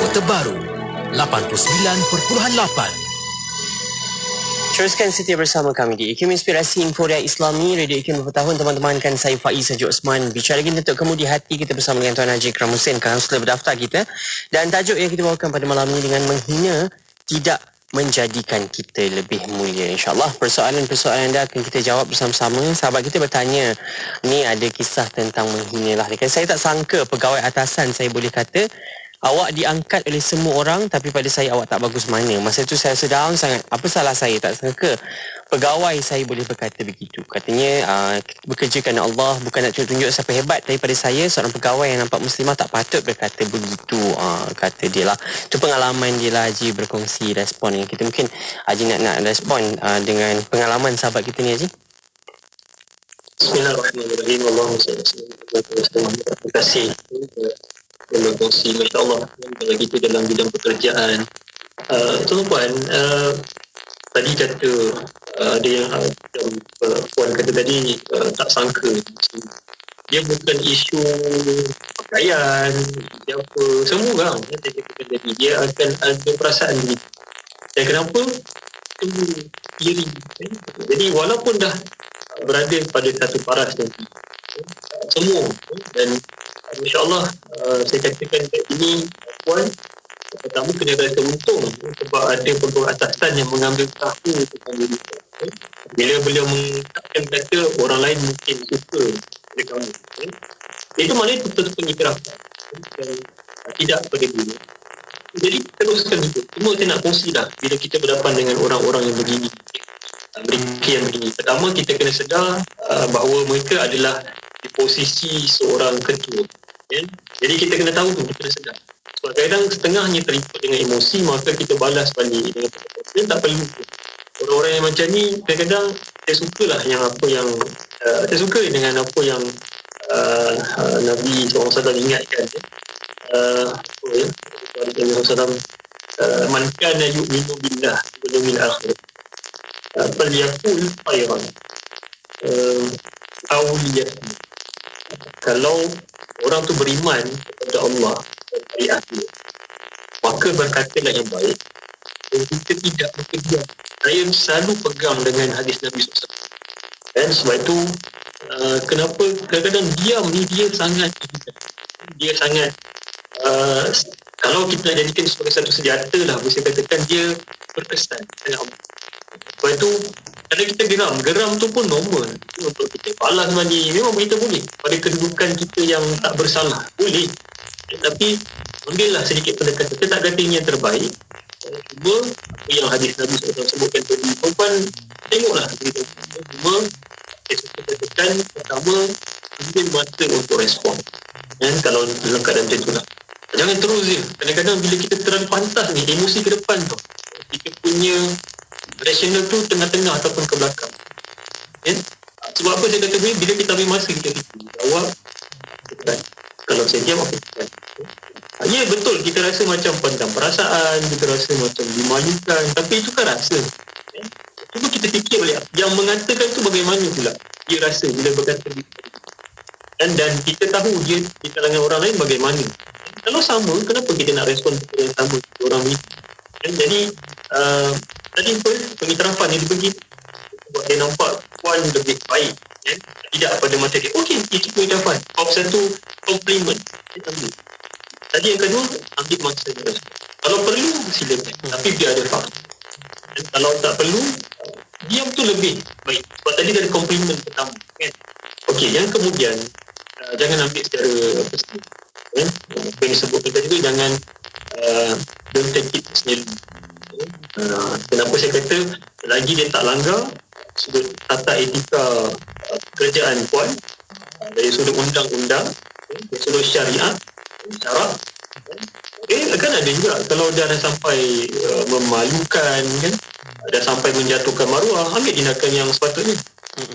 Kota Baru 89.8. Teruskan setia bersama kami di IKIM Inspirasi Inforia Islami, Radio IKIM bertahun teman-teman, kan saya Faiz Haji Osman. Bicara lagi untuk kemudi hati, kita bersama dengan Tuan Haji Ikram Hussein, kaunselor berdaftar kita. Dan tajuk yang kita bawakan pada malam ini dengan menghina tidak menjadikan kita lebih mulia. InsyaAllah persoalan-persoalan anda akan kita jawab bersama-sama. Sahabat kita bertanya, ni ada kisah tentang menghina lah. Saya tak sangka pegawai atasan saya boleh kata, awak diangkat oleh semua orang tapi pada saya awak tak bagus mana. Masa tu saya down sangat. Apa salah saya? Tak sangka pegawai saya boleh berkata begitu. Katanya bekerja kerana Allah, bukan nak tunjuk siapa hebat. Daripada saya, seorang pegawai yang nampak muslimah tak patut berkata begitu. Kata dia lah. Itu pengalaman dia lah. Haji berkongsi respon dengan kita. Mungkin Haji nak respon dengan pengalaman sahabat kita ni, Haji. Bismillahirrahmanirrahim. Allahumma salli ala Muhammad. Terima kasih berkongsi, Masya Allah, kalau kita dalam bidang pekerjaan. Tuan-puan, tadi kata ada yang puan kata tadi, tak sangka dia bukan isu pakaian, siapa, semua orang dia akan ada perasaan ni. Dan kenapa? Iri. Jadi walaupun dah berada pada satu paras nanti, semua, dan InsyaAllah saya katakan kat sini, puan, pertama kena rasa untung sebab ada pegawai atasan yang mengambil tahu tentang diri. Bila beliau mengatakan kata orang lain mungkin suka oleh kamu, itu maknanya betul-betul pengiktirafan dan tidak pada diri. Jadi teruskan itu. Cuma saya nak kongsi dah, bila kita berhadapan dengan orang-orang yang begini, mereka yang begini, pertama kita kena sedar bahawa mereka adalah di posisi seorang ketua. Jadi kita kena tahu tu, kita kena sedar. Sebab kadang setengahnya terikut dengan emosi, maka kita balas balik dengan kita tak perlu. Orang-orang yang macam ni, kadang-kadang saya sukalah yang apa yang saya suka dengan apa yang Nabi SAW ingatkan. Nabi SAW, man kana yu'minu billah wal yawmil akhir falyaqul khairan aw liyasmut. Kalau orang tu beriman kepada Allah dan hari akhir, maka berkatalah yang baik dan kita tidak berdiam. Saya selalu pegang dengan hadis Nabi SAW. Dan sebab itu kenapa kadang-kadang diam ni dia sangat kalau kita jadikan sebagai satu senjata lah, saya katakan dia berkesan sangat. Sebab itu kadang kita geram tu pun normal untuk kita balas balik. Memang kita boleh pada kedudukan kita yang tak bersalah, boleh. Tapi ambillah sedikit pendekatan. Saya tak kata ini yang terbaik, cuma apa yang hadis Nabi SAW sebutkan tadi, perempuan tengoklah cerita. Cuma saya suka katakan, pertama ambil masa untuk respon. Kalau dalam keadaan macam tu lah, jangan terus je. Kadang-kadang bila kita terlalu pantas ni, emosi ke depan tu, kita punya rasional tu tengah-tengah ataupun ke belakang. Sebab apa saya kata ni, bila kita ambil masa kita jawab, kalau saya diam apa kita. Ya betul, kita rasa macam pandang perasaan, kita rasa macam dimalukan, tapi itu kan rasa. Cuba kita fikir balik, yang mengatakan tu bagaimana pula dia rasa bila berkata begitu. Dan kita tahu dia di kalangan orang lain bagaimana. Kalau sama, kenapa kita nak respon yang sama orang ni? Jadi tadi pengiktirafan yang dibagi sebab dia nampak puan lebih baik, tidak pada mata dia. Okey, itu pengiktirafan. Satu compliment kita ambil. Tadi yang kedua, ambil masa dia. Kalau perlu silakan, tapi dia ada fakta. Dan kalau tak perlu, diam tu lebih baik. Sebab tadi ada compliment pertama, kan? Okey, yang kemudian jangan ambil secara personal. Apa yang disebutkan tadi tu, jangan don't take it personally. Kenapa saya kata selagi dia tak langgar sudut tata etika kerjaan puan, dari sudut undang-undang, dari sudut syariat, syarak, kan ada juga kalau dah sampai memalukan, kan, dah sampai menjatuhkan maruah, ambil tindakan yang sepatutnya.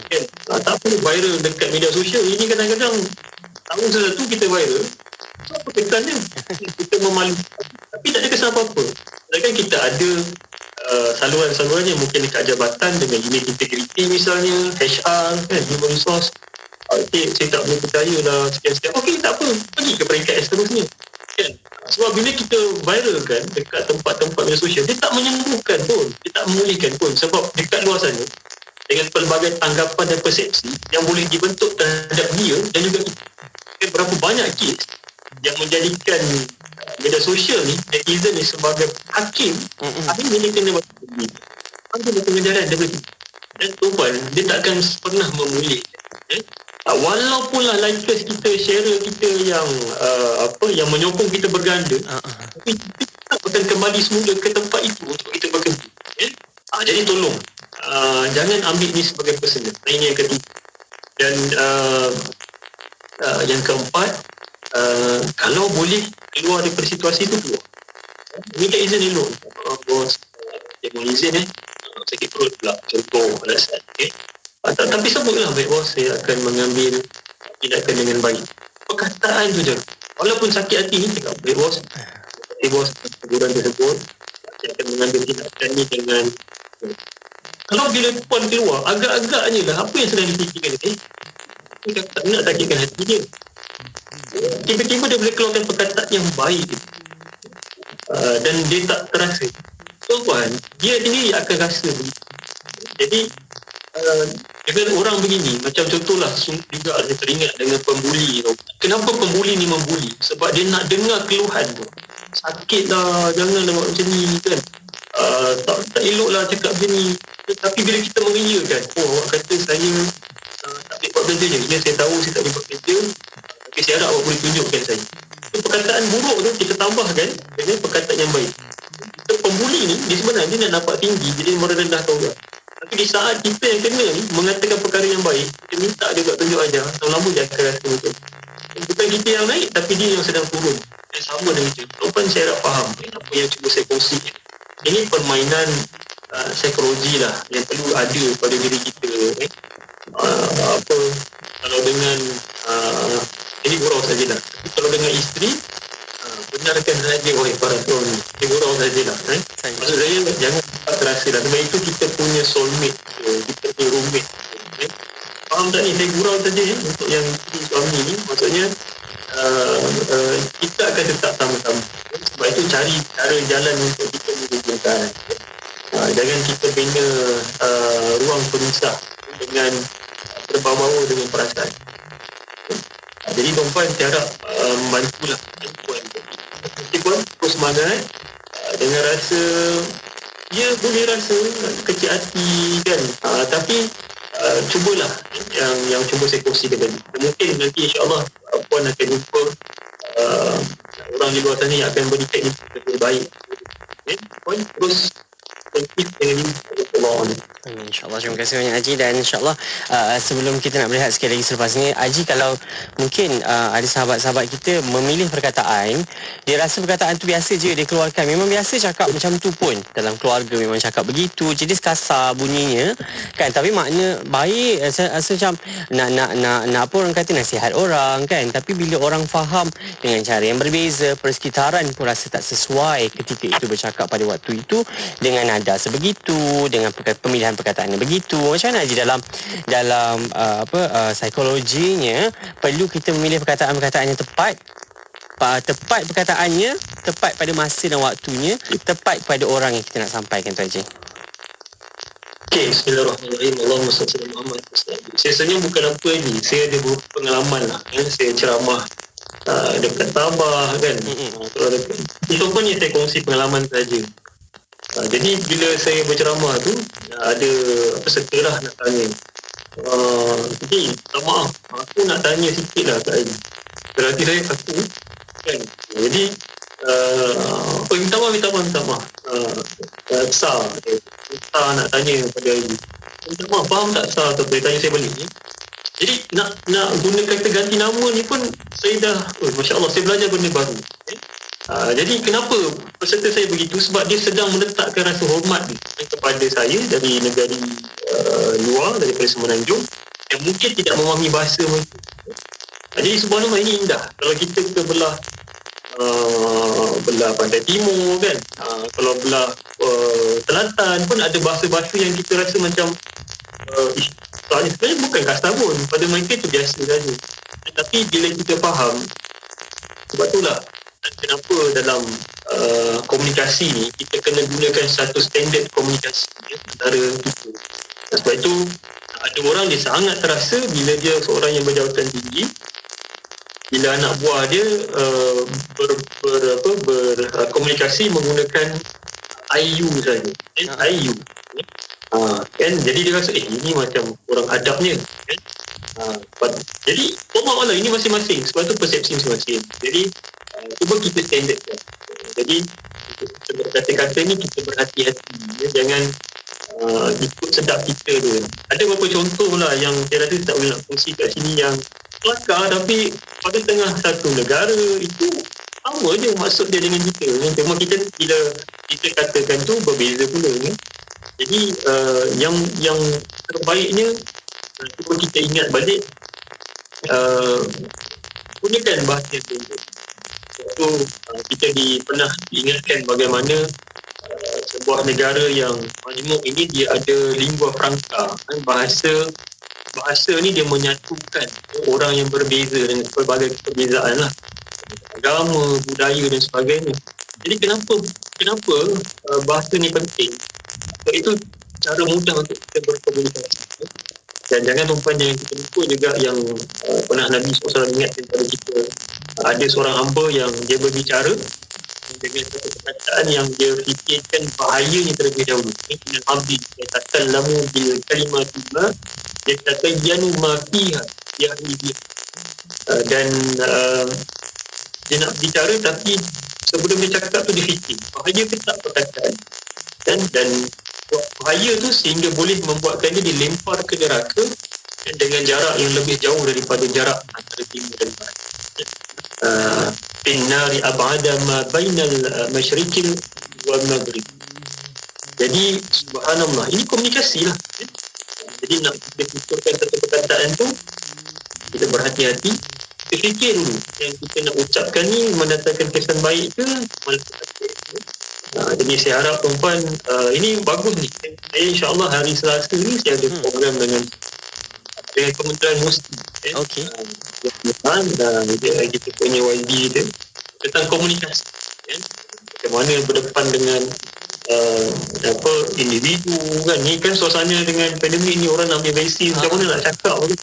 Kan? Tak perlu viral dekat media sosial. Ini kadang-kadang tahun sesuatu kita viral, apa kesannya? Kita memalukan, tapi tak ada kesan apa-apa. Kan kita ada saluran-saluran yang mungkin dekat jabatan dengan unit integriti misalnya, HR, kan, human resource. Okay, saya tak boleh percaya lah sekian-sekian. Okey, tak apa, pergi ke peringkat yang seterusnya, kan. Sebab bila kita viralkan dekat tempat-tempat media sosial, dia tak menyembuhkan pun, dia tak memulihkan pun. Sebab dekat luar sana, dengan pelbagai tanggapan dan persepsi yang boleh dibentuk terhadap dia dan juga berapa banyak kes yang menjadikan media sosial ni, netizen ni sebagai hakim, akhirnya dia kena buat ada pengejaran daripada kita. Dan tuan, dia takkan pernah memulih. Walaupun lah likers kita, sharer kita yang yang menyokong kita berganda, tapi kita akan kembali semula ke tempat itu untuk kita bekerja. Jadi tolong, jangan ambil ni sebagai personal. Ini yang ketiga. Dan yang keempat, kalau boleh keluar daripada situasi itu, keluar. Minta izin elok. Bos, jangan izin sakit perut pula, contoh alasan. Tapi sebutlah, baik bos, saya akan mengambil tindakan dengan baik. Perkataan tu je. Walaupun sakit hati ni, cakap, baik bos, teguran tersebut, saya akan mengambil tindakan ni dengan. Kalau bila puan keluar, agak-agaknya lah apa yang sedang difikirkan ni, dia tak nak sakitkan hati dia. Tiba-tiba dia boleh keluarkan perkataan yang baik, dan dia tak terasa. So puan, dia sendiri akan rasa begitu. Jadi dengan orang begini, macam contohlah juga saya teringat dengan pembuli tu. Kenapa pembuli ni membuli? Sebab dia nak dengar keluhan tu. Sakit lah, janganlah buat macam ni kan. Tak elok lah cakap macam ni. Tapi bila kita mengiyakan, awak kata saya tak boleh buat kerja je. Ya, saya tahu saya tak boleh buat kerja, tapi saya harap awak boleh tunjukkan saya. So, perkataan buruk tu kita tambahkan dengan perkataan yang baik. Pembuli ni, dia sebenarnya dia nak dapat tinggi, jadi merendahkan orang. Tapi di saat kita yang kena ni mengatakan perkara yang baik, kita minta dia buat tunjuk ajar, lama-lama dia akan rasa betul. Bukan kita yang naik, tapi dia yang sedang turun. Dan sama dengan itu. Tuan saya tak faham apa yang cuba saya kongsikan. Ini permainan psikologi lah yang perlu ada pada diri kita. Kalau dengan ini gurau sajalah. Kalau dengan isteri, benarkan saja para tuan ni. Dia gurau sajalah. Maksud saya jangan terasa lah. Sebab itu kita punya soulmate, kita punya roommate. Faham tak ni? Saya gurau saja untuk yang suami ni. Maksudnya kita akan tetap sama-sama. Sebab itu cari cara jalan untuk kita menghubungkan. Jangan kita bina ruang pemisah dengan terbawa-bawa dengan perasaan. Jadi tuan-puan saya harap membantulah tuan-puan. Tuan terus semangat dengan rasa dia boleh rasa kecil hati kan, tapi cubalah yang cuba saya kongsikan tadi. Mungkin nanti insyaAllah puan akan jumpa orang di luar sana yang akan beri teknik lebih baik. Puan terus aktif dengan ini. InsyaAllah, terima kasih banyak Haji. Dan insyaAllah sebelum kita nak berehat sekali lagi selepas ni, Haji, kalau mungkin ada sahabat-sahabat kita memilih perkataan, dia rasa perkataan tu biasa je dia keluarkan, memang biasa cakap macam tu pun, dalam keluarga memang cakap begitu, jadi kasar bunyinya kan, tapi makna baik, rasa macam nak apa orang kata, nasihat orang kan, tapi bila orang faham dengan cara yang berbeza, persekitaran pun rasa tak sesuai ketika itu bercakap pada waktu itu, dengan nada sebegitu, dengan pemilihan perkataan yang begitu. Macam mana Haji dalam psikologinya perlu kita memilih perkataan-perkataan yang tepat perkataannya, tepat pada masa dan waktunya, tepat pada orang yang kita nak sampaikan tu Haji. Okay, bismillahirrahmanirrahim. Allahumma salli ala Muhammad. Saya sebenarnya bukan apa ni, saya ada pengalaman lah. Saya ceramah dekat Sabah kan. Itu pun yang saya kongsi pengalaman saja. Jadi bila saya berceramah tu, ada peserta lah nak tanya. Jadi maaf, aku nak tanya sikit lah Kak Haji. Berarti saya aku kan. Jadi minta maaf. Sah nak tanya pada Haji. Minta maaf, faham tak sah atau boleh tanya saya balik ni? Jadi nak guna kata ganti nama ni pun saya dah, Masya Allah, saya belajar benda baru. Jadi kenapa peserta saya begitu? Sebab dia sedang meletakkan rasa hormat kepada saya dari negara luar, daripada Semenanjung, yang mungkin tidak memahami bahasa mereka. Jadi subhanallah, ini indah. Kalau kita ke belah pantai timur kan, kalau belah selatan pun ada bahasa-bahasa yang kita rasa macam sebenarnya bukan kasar pun, pada mereka itu biasa saja. Tapi bila kita faham, sebab itulah kenapa dalam komunikasi ni kita kena gunakan satu standard komunikasi antara kita. Sebab itu ada orang dia sangat terasa bila dia seorang yang berjawatan tinggi, bila anak buah dia berkomunikasi menggunakan IU saja, IU. Kan, jadi dia rasa ini macam orang adabnya, kan? Jadi Allah ini masing-masing, sebab tu persepsi masing-masing. Jadi cuba kita standard kan. Jadi kata-kata ni kita berhati-hati, ya? Jangan ikut sedap kita tu. Ada beberapa contoh lah yang saya rasa tak boleh nak kongsi kat sini, yang kelakar tapi pada tengah satu negara itu sama je maksud dia dengan kita. Cuma kita bila kita katakan tu berbeza pula, ya? Jadi yang terbaiknya cuba kita ingat balik, gunakan bahasa yang betul. So, kita pernah diingatkan bagaimana sebuah negara yang majmuk ini dia ada lingua franca, kan? Bahasa ni dia menyatukan orang yang berbeza dengan pelbagai perbezaan lah, agama, budaya dan sebagainya. Jadi kenapa bahasa ni penting? Sebab itu cara mudah untuk kita berkomunikasi. Dan jangan rupanya kita lupa juga yang pernah Nabi SAW ingatkan kepada kita. Ada seorang hamba yang dia berbicara dengan satu perkataan yang dia fikirkan bahayanya terlebih dahulu. Dengan abdi yatakallamu bil kalimatillah yatatayyanu ma fiha yakni dia. Dan dia nak bicara tapi sebelum dia cakap tu dia fikir bahaya ke tak perkataan. Dan bahaya tu sehingga boleh membuatkan dia dilempar ke neraka dengan jarak yang lebih jauh daripada jarak antara timur dan barat. Finnari ab'ada ma bainal masyriqil wal maghrib. Jadi subhanallah, ini komunikasi lah. Jadi nak kita tuturkan satu perkataan tu, kita berhati-hati, kita fikir dulu yang kita nak ucapkan ni mendatangkan kesan baik ke malapetaka. Jadi saya harap tuan-tuan, ini bagus ni. Saya insyaAllah hari Selasa ni saya ada program dengan Kementerian Muslim. Okey. Dan kita punya YD kita tentang komunikasi. Kan? Bagaimana berdepan dengan individu kan. Ni kan suasana dengan pandemik ni, orang nak ambil vaksin, macam mana nak cakap tu?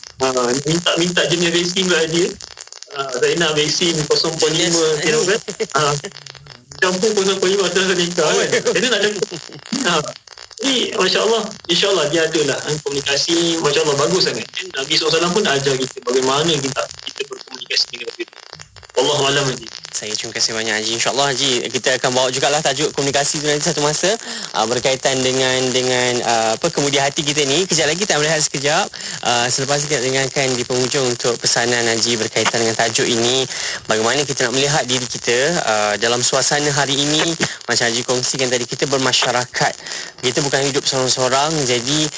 Minta jenis vaksin pula dia. Saya nak vaksin 0.5 kg. Campur 0.5 AstraZeneca kan. Jadi nak cakap. Ni insyaAllah dia adalah komunikasi, masya-Allah bagus sangat. Nabi SAW pun ajar kita bagaimana kita berkomunikasi dengan orang. Wallahu a'lam. Saya terima kasih banyak Haji. InsyaAllah Haji, kita akan bawa jugalah tajuk komunikasi tu nanti satu masa berkaitan dengan kemudi hati kita ni. Kejap lagi kita berehat sekejap. Selepas kita dengarkan di penghujung untuk pesanan Haji berkaitan dengan tajuk ini, bagaimana kita nak melihat diri kita dalam suasana hari ini. Macam Haji kongsikan tadi, kita bermasyarakat, kita bukan hidup seorang-seorang. Jadi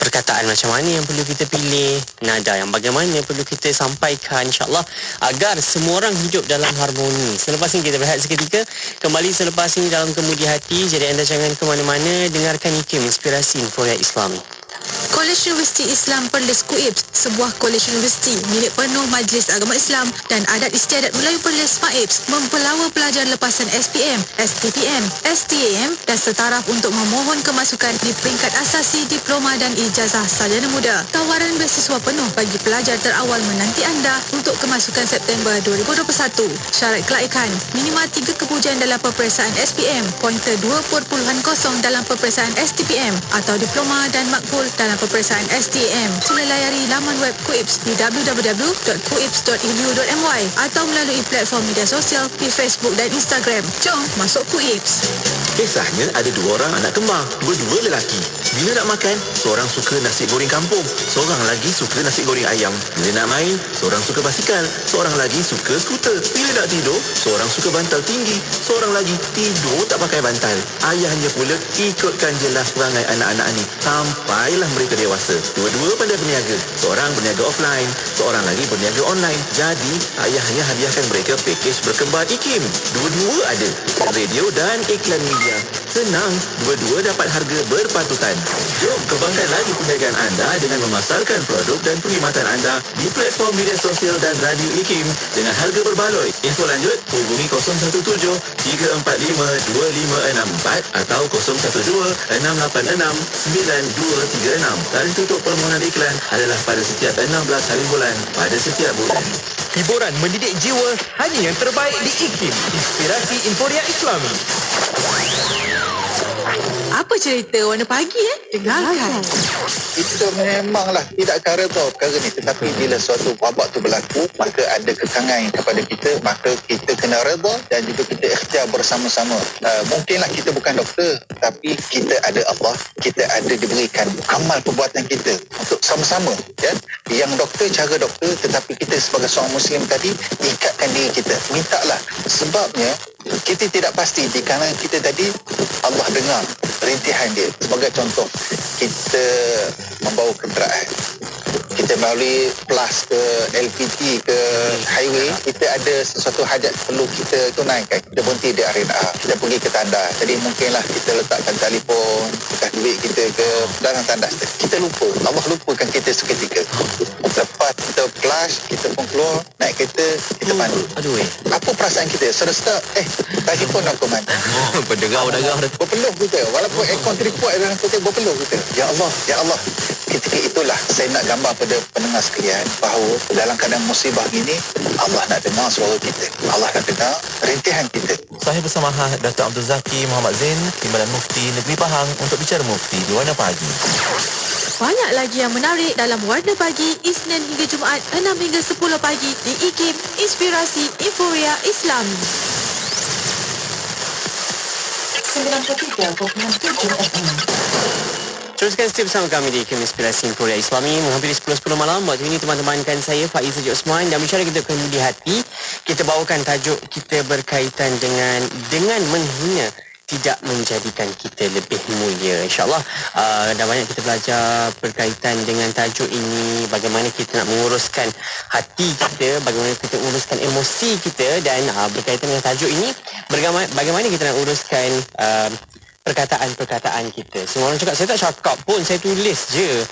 perkataan macam mana yang perlu kita pilih, nada yang bagaimana perlu kita sampaikan, insyaAllah agar semua orang hidup dalam harmoni. Selepas ini kita berehat seketika. Kembali selepas ini dalam Kemudi Hati. Jadi anda jangan ke mana-mana. Dengarkan IKIM, Inspirasi Inforia Islami. Kolej Universiti Islam Perlis KUIPS, sebuah kolej universiti milik penuh Majlis Agama Islam dan Adat Istiadat Melayu Perlis MAIPS, mempelawa pelajar lepasan SPM, STPM, STAM dan setaraf untuk memohon kemasukan di peringkat asasi, diploma dan ijazah sarjana muda. Tawaran beasiswa penuh bagi pelajar terawal menanti anda untuk kemasukan September 2021. Syarat kelaikan, minimal 3 kepujian dalam peperiksaan SPM, pointer 2.0 dalam peperiksaan STPM atau diploma dan makbul dalam peperiksaan STAM. Sila layari laman web KUIPS di www.kuips.edu.my atau melalui platform media sosial di Facebook dan Instagram. Jom masuk KUIPS. Kisahnya ada 2 orang anak kembar, dua-dua lelaki. Bila nak makan, seorang suka nasi goreng kampung, seorang lagi suka nasi goreng ayam. Bila nak main, seorang suka basikal, seorang lagi suka skuter. Bila nak tidur, seorang suka bantal tinggi, seorang lagi tidur tak pakai bantal. Ayahnya pula ikutkan jelah perangai anak-anak ni sampailah mereka dewasa. Dua-dua pandai berniaga. Seorang berniaga offline, seorang lagi berniaga online. Jadi, ayahnya hadiahkan mereka pakej berkembar IKIM. Dua-dua ada iklan radio dan iklan media. senang. Dua-dua dapat harga berpatutan. Jom kembangkan lagi perniagaan anda dengan memasarkan produk dan perkhidmatan anda di platform media sosial dan radio IKIM dengan harga berbaloi. Info lanjut hubungi 017-345-2564 atau 012-686-9236. Tarikh tutup permohonan iklan adalah pada setiap 16 hari bulan pada setiap bulan. Hiburan mendidik jiwa hanya yang terbaik di IKIM. Inspirasi Inforia Islami. Apa cerita warna pagi Dengarkan. Kita memanglah tidak akan redha perkara ni, tetapi bila suatu wabak tu berlaku, maka ada kekangan kepada kita, maka kita kena redha dan juga kita ikhtiar bersama-sama. Mungkinlah kita bukan doktor, tapi kita ada Allah, kita ada diberikan amal perbuatan kita untuk sama-sama, ya. Yang doktor cara doktor, tetapi kita sebagai seorang Muslim tadi ikatkan diri kita, mintalah. Sebabnya kita tidak pasti di kalangan kita tadi Allah dengar rintihan dia. Sebagai contoh, kita membawa kenderaan, kita melalui plus ke LPG ke highway, kita ada sesuatu hajat perlu kita tunaikan, kita berhenti di arena A, kita pergi ke tandas. Jadi mungkinlah kita letakkan telefon, letak duit kita ke dalam tandas, kita lupa, Allah lupakan kita seketika. Lepas kita flash, kita pun keluar naik kereta, kita pandu. Apa perasaan kita? Serta telefon aku mana? Berderau-derau. Berpeluh kita, walaupun aircon terikuat dalam kereta, berpeluh kita. Ya Allah, ya Allah. Ketika itulah saya nak gambar pada pendengar sekalian bahawa dalam keadaan musibah ini, Allah nak dengar suara kita, Allah nak dengar rintihan kita. Saya bersama Dr. Abdul Zaki Muhammad Zain, Timbalan Mufti Negeri Pahang untuk bicara Mufti di Warna Pagi. Banyak lagi yang menarik dalam Warna Pagi Isnin hingga Jumaat 6 hingga 10 pagi di IKIM Inspirasi Inforia Islami. 93.7 FM. Teruskan setia bersama kami di IKIM Inspirasi Inforia Islami. Menghampiri 10.10 malam. Waktu ini teman-temankan saya Faiz Haji Osman, dan bicara kita kemudi hati. Kita bawakan tajuk kita berkaitan dengan menghina tidak menjadikan kita lebih mulia. InsyaAllah dah banyak kita belajar berkaitan dengan tajuk ini, bagaimana kita nak menguruskan hati kita, bagaimana kita menguruskan emosi kita, dan berkaitan dengan tajuk ini, bagaimana kita nak uruskan perkataan-perkataan kita. Semua orang cakap, saya tak cakap pun, saya tulis je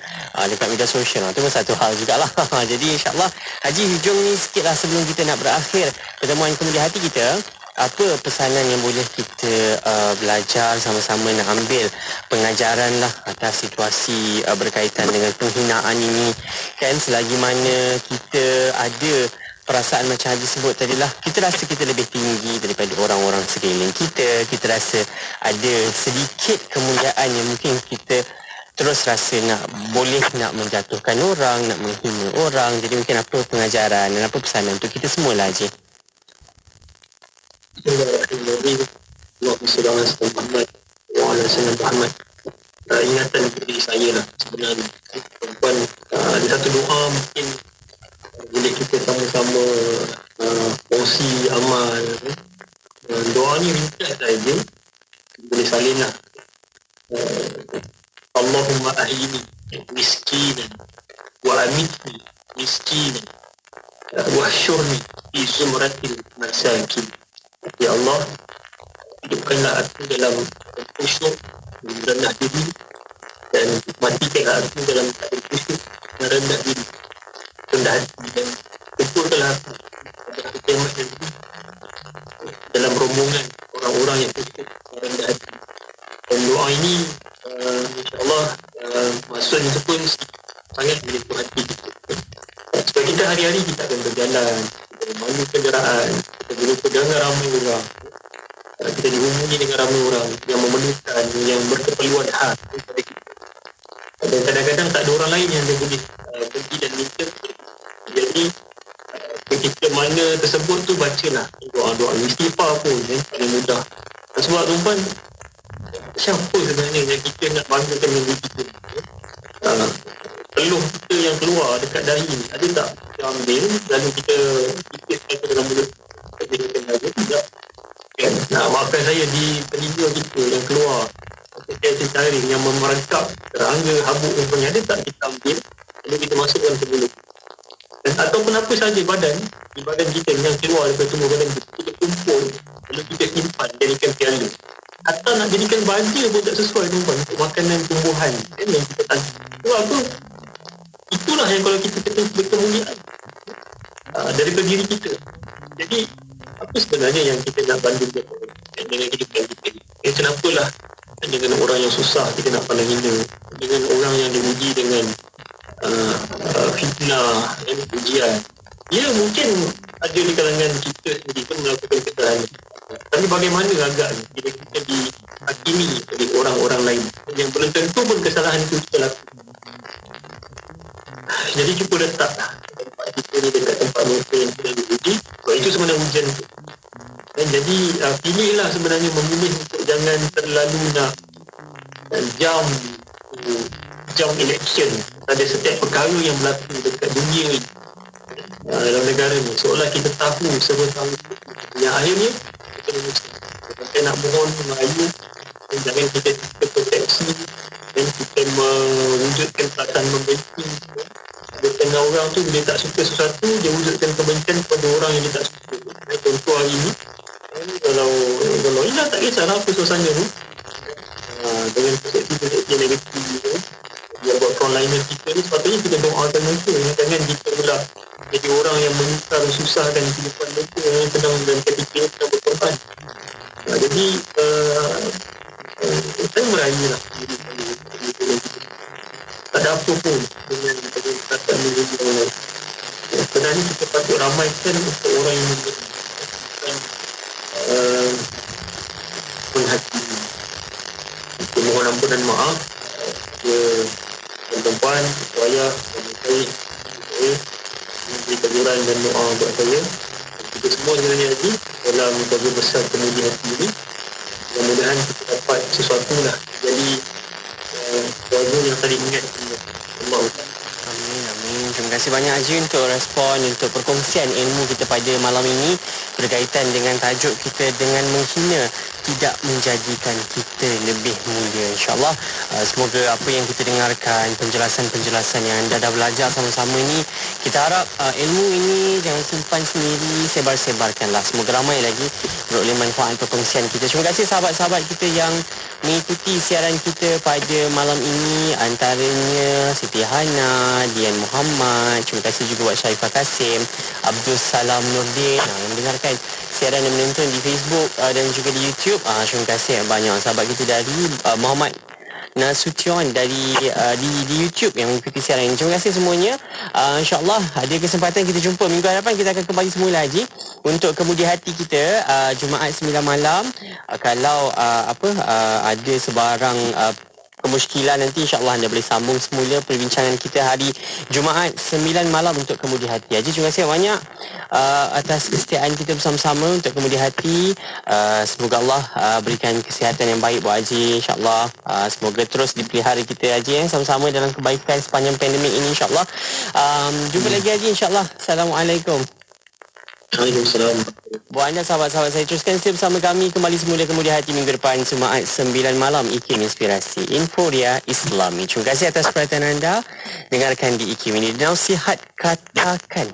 dekat media sosial. Itu pun satu hal jugalah. Jadi insyaAllah Haji, hujung ni sikitlah sebelum kita nak berakhir pertemuan kemudi hati kita. Apa pesanan yang boleh kita belajar sama-sama nak ambil pengajaran lah atas situasi berkaitan dengan penghinaan ini, kan? Selagi mana kita ada perasaan macam Haji sebut tadi lah, kita rasa kita lebih tinggi daripada orang-orang sekeliling kita, kita rasa ada sedikit kemuliaan yang mungkin kita terus rasa boleh nak menjatuhkan orang, nak menghina orang. Jadi mungkin apa pengajaran dan apa pesanan untuk kita semualah, Haji? Muhammad. Ingatan diri saya lah sebenarnya. Perempuan ada satu doa mungkin boleh kita sama-sama kongsi amal. Doa ni ringkas saja, boleh salin lah. Allahumma ahyini miskinan wa amitni miskinan wa syurni fi zumratil masakin. Ya Allah, hidupkanlah aku dalam khusyuk, rendah diri, dan matikanlah aku dalam keadaan khusyuk dan rendah diri, rendah hati, dan betulkanlah aku pada hari kiamat nanti dalam rombongan orang-orang yang khusyuk dan rendah hati. Dan doa ini insyaAllah maksud itu pun sangat menyentuh hati kita. Sebab kita hari-hari kita akan berjalan, kita memandu kenderaan, kita berjumpa dengan ramai orang, kita dihubungi dengan ramai orang yang memerlukan, yang berkeperluan khas kepada kita. Dan kadang-kadang tak ada orang lain yang boleh pergi dan minta. Jadi ketika mana tersebut tu, bacalah doa-doa istighfar pun paling mudah. Sebab tuan-tuan, siapa sebenarnya yang kita nak banggakan dengan diri kita? Peluh kita yang keluar dekat dahi ni, ada tak kita ambil lalu kita fikirkan ke dalam mulut, kita kena lagi tidak kan? Maafkan saya, di telinga kita yang keluar tetes taring yang memerangkap serangga, habuk dan sebagainya, ada tak kita ambil lalu kita masukkan ke mulut? Dan ataupun apa sahaja di badan kita yang keluar daripada tubuh badan kita, kita kumpul lalu kita simpan jadikan piala. Hatta nak jadikan baja pun tak sesuai tuan untuk makanan tumbuhan kan, yang kita tanam. Sebab apa? Itulah yang kalau kita kata berkemuliaan daripada diri kita. Jadi apa sebenarnya yang kita nak bandingkan dengan kehidupan kita ni? Kenapalah dengan orang yang susah kita nak pandang hina, dengan orang yang diuji dengan fitnah dan ujian. Ya, mungkin ada di kalangan kita sendiri pun melakukan kesalahan, tapi bagaimana agaknya bila kita dihakimi oleh orang-orang lain yang belum tentu pun kesalahan itu kita lakukan. Jadi cuba letak tempat kita ni dekat tempat mereka yang sedang diuji. Sebab itu sebenarnya ujian tu. Dan jadi pilihlah sebenarnya memilih untuk jangan terlalu nak jam election pada setiap perkara yang berlaku dekat dunia ni, dalam negara ni, seolah kita tahu semua tahu. Yang akhirnya kita nak mohon merayu dan jangan kita proteksi dan kita mewujudkan perasaan membenci. Ada setengah orang tu dia tak suka sesuatu, dia wujudkan kebencian kepada orang yang dia tak suka. Contoh hari ni, kalau Ina tak kisahlah apa suasana ni, dengan persepsi negatif dia buat frontliner kita ni, sepatutnya kita doakan mereka, jangan kita pula jadi orang yang menyusah dan susahkan kehidupan mereka yang sedang dan ketika sedang berkorban. Jadi saya merayu lah tak ada apa pun dengan perkataan ini. Sebenarnya kita patut ramaikan untuk orang yang menghakimi. Kita mohon ampun dan maaf tuan-tuan, ayah, saya memberi teguran dan doa buat saya. Kita semua sebenarnya lagi dalam keluarga besar Kemudi Hati ini, mudah-mudahan kita dapat sesuatu lah jadi keluarga yang saling ingat Allah. Amin. Terima kasih banyak Haji untuk respon, untuk perkongsian ilmu kita pada malam ini berkaitan dengan tajuk kita dengan menghina tidak menjadikan kita lebih mulia. InsyaAllah semoga apa yang kita dengarkan, penjelasan-penjelasan yang anda dah belajar sama-sama ini, kita harap ilmu ini jangan simpan sendiri, sebar-sebarkanlah. Semoga ramai lagi beroleh manfaat perkongsian kita. Terima kasih sahabat-sahabat kita yang mengikuti siaran kita pada malam ini, antaranya Siti Hana, Dian Muhammad. Terima kasih juga buat Sharifah Kasim, Abdul Salam Nurdin yang mendengarkan siaran dan menonton di Facebook dan juga di YouTube. Terima kasih banyak sahabat kita dari Muhammad Nasution dari di YouTube yang mengikuti siaran ini. Terima kasih semuanya. InsyaAllah ada kesempatan kita jumpa minggu hadapan. Kita akan kembali semula lagi untuk Kemudi Hati kita Jumaat 9 malam. Kalau ada sebarang kemusykilan nanti, insyaAllah anda boleh sambung semula perbincangan kita hari Jumaat 9 malam untuk Kemudi Hati. Haji, terima kasih banyak atas kesetiaan kita bersama-sama untuk Kemudi Hati. Semoga Allah berikan kesihatan yang baik buat Haji, insyaAllah. Semoga terus dipelihara kita Haji sama-sama dalam kebaikan sepanjang pandemik ini, insyaAllah. Jumpa lagi Haji, insyaAllah. Assalamualaikum. Waalaikumsalam. Buat anda sahabat-sahabat saya, teruskan setia bersama kami kembali semula Kemudi Hati minggu depan Jumaat 9 malam. IKIM Inspirasi Inforia Islami. Terima kasih atas perhatian anda. Dengarkan di IKIM ini. Nasihat katakan.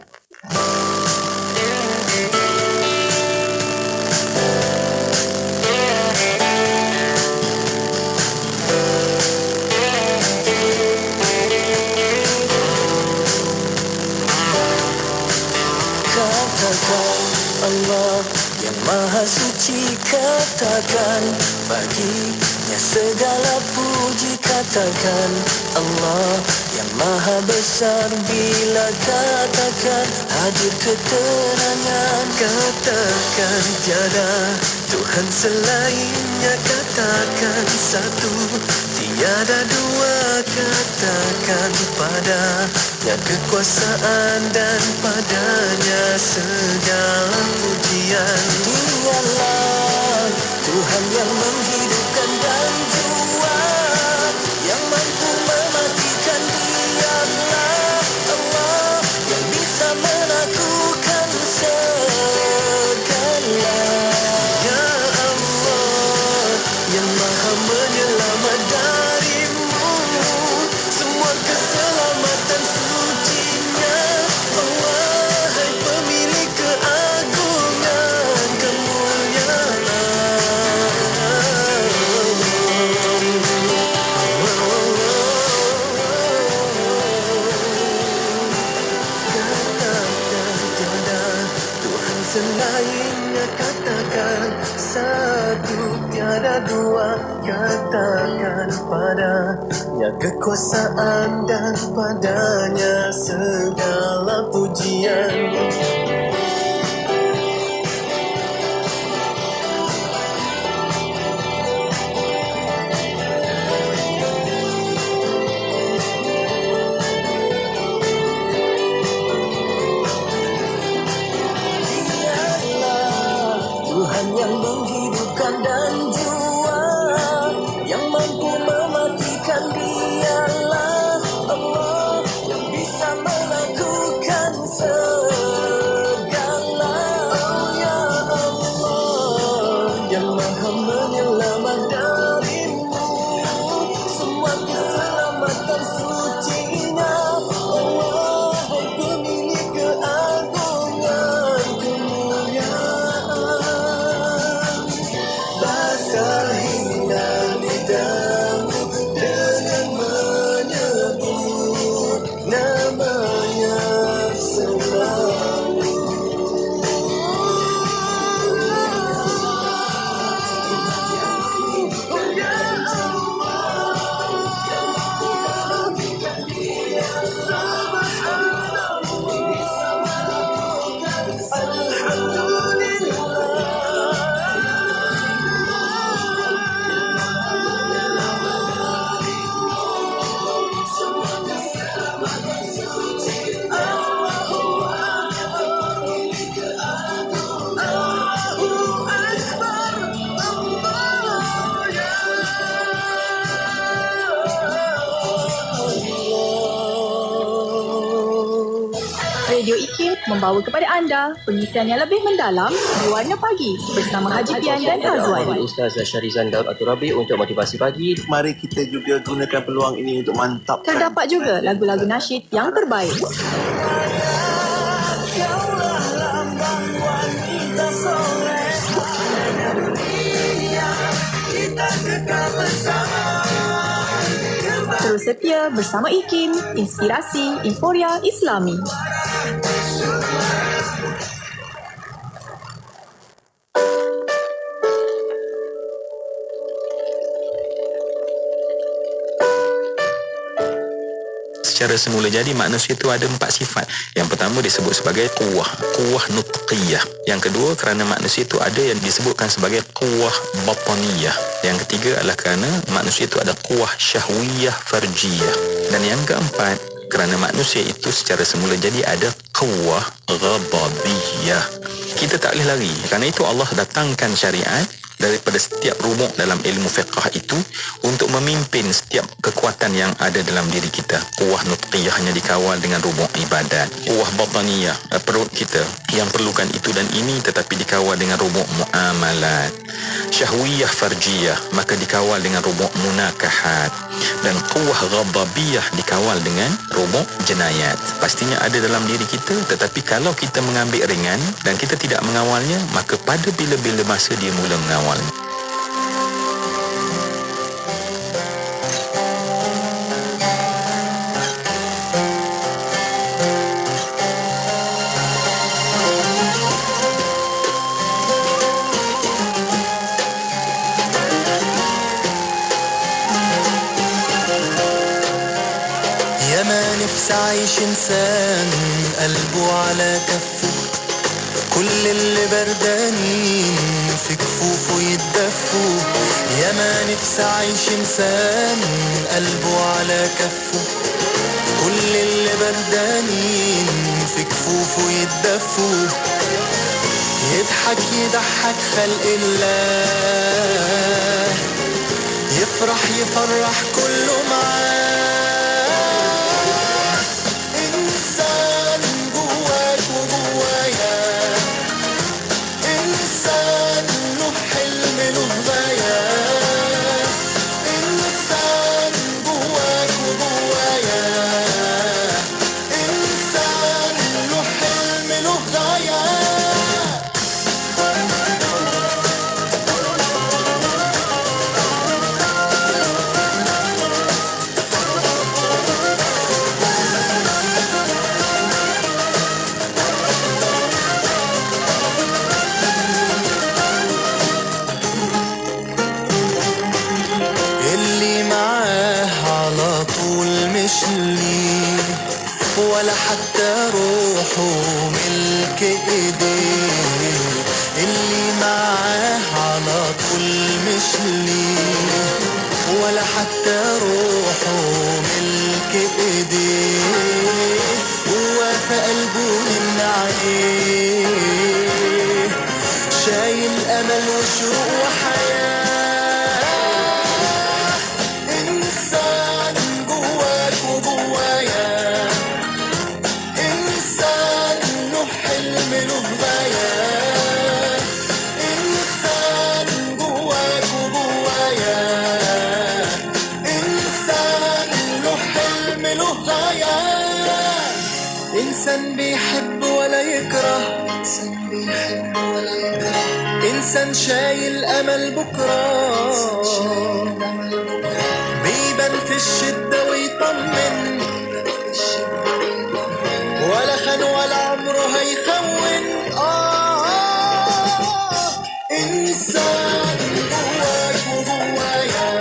Katakan Allah yang maha suci, katakan baginya segala puji. Katakan Allah yang maha besar, bila katakan hadir keterangan. Katakan tiada Tuhan selainnya, katakan satu tiada dua. Katakan padanya kekuasaan dan padanya segala pujian. Dialah Tuhan yang menghidupkan dan jua, yang mampu mematikan. Dialah Allah yang bisa melakukan segala. Ya Allah yang maha menyelamat darimu, semua keselamatan sucinya. Wahai pemilik keagungan, kemuliaan. selainnya katakan satu, tiada dua. Katakan padanya kekuasaan dan padanya segala pujian. Tuhan yang menghidupkan dan jua, yang mampu mematikan, dialah Allah yang bisa melakukan segala. Oh ya Allah, yang maha menyelamat darimu, semua keselamatan sucinya. Allah pemilik keagungan, kemuliaan. Basahilah lidahmu dengan menyebut namanya selalu. Oh ya Allah, Radio IKIM membawa kepada anda pengisian yang lebih mendalam di Warna Pagi bersama Haji Pian dan Azwan. Ustaz Syarizan Daud Aturabi untuk motivasi pagi. Mari kita juga gunakan peluang ini untuk mantapkan. Terdapat juga lagu-lagu nasyid yang terbaik. Terus setia bersama IKIM, inspirasi Inforia Islami. Secara semula jadi manusia itu ada 4 sifat. Yang pertama disebut sebagai quwwah nutqiyah. Yang kedua kerana manusia itu ada yang disebutkan sebagai quwwah bataniyah. Yang ketiga adalah kerana manusia itu ada quwwah syahwiyah farjiyah. Dan yang keempat kerana manusia itu secara semula jadi ada quwwah ghadabiyah. Kita tak boleh lari. Kerana itu Allah datangkan syariat daripada setiap rumuk dalam ilmu fiqh itu untuk memimpin setiap kekuatan yang ada dalam diri kita. Quwwah nutqiyah hanya dikawal dengan rumuk ibadat. Quwwah bataniyah, perut kita yang perlukan itu dan ini tetapi dikawal dengan rumuk muamalat. Syahwiyah farjiyah maka dikawal dengan rumuk munakahat. Dan quwwah ghadabiyah dikawal dengan rumuk jenayat. Pastinya ada dalam diri kita, tetapi kalau kita mengambil ringan dan kita tidak mengawalnya, maka pada bila-bila masa dia mula mengawal. يا ما نفسي أعيش إنسان قلبه على كفه، كل اللي بردانين في كفوفه يتدفوا. يا ما نفسي أعيش إنسان قلبه على كفه، كل اللي بردانين في كفوفه يتدفوا. يضحك يضحك خلق الله، يفرح يفرح كله معاه. إنسان جواك وجوايا، إنسان له حلم له غاية. إنسان جواك وجوايا، إنسان له حلم له غاية. ايديه اللي معاه على طول مش ليه ولا حتى روحه ملك ايديه هو في قلبه من عليه شايل امل وشوق وحياه انسان جواك وجوايا انسان له حلم له غايه انسان جواك وجوايا انسان له حلم له غايه انسان بيحب ولا يكره انسان بيحب ولا يكره انسان شايل امل بكره بيبان في الشده ويطمن ولا خان ولا عمره هيخون انسان جواك وجوايا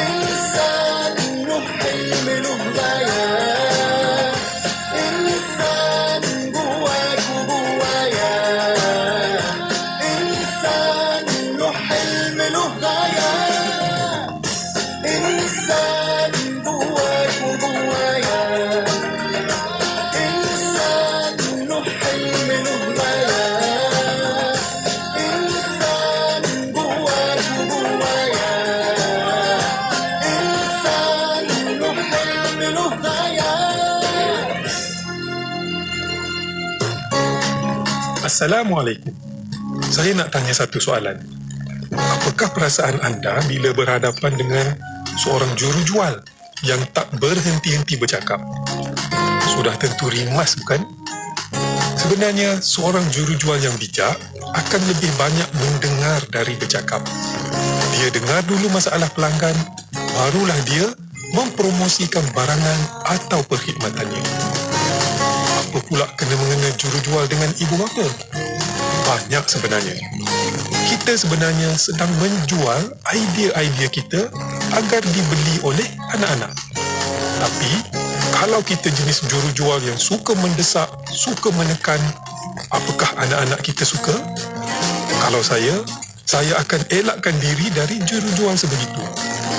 انسان له حلم له غايه انسان جواك وجوايا انسان له حلم له غايه انسان جواك وجوايا انسان له حلم له غايه انسان جواك وجوايا انسان له حلم له غايه. Assalamualaikum. Saya nak tanya satu soalan. Apakah perasaan anda bila berhadapan dengan seorang jurujual yang tak berhenti-henti bercakap? Sudah tentu rimas, bukan? Sebenarnya, seorang jurujual yang bijak akan lebih banyak mendengar dari bercakap. Dia dengar dulu masalah pelanggan, barulah dia mempromosikan barangan atau perkhidmatannya. Apa pula kena-mengena jurujual dengan ibu bapa? Banyak sebenarnya. Kita sebenarnya sedang menjual idea-idea kita agar dibeli oleh anak-anak. Tapi, kalau kita jenis jurujual yang suka mendesak, suka menekan, apakah anak-anak kita suka? Kalau saya akan elakkan diri dari jurujual sebegitu.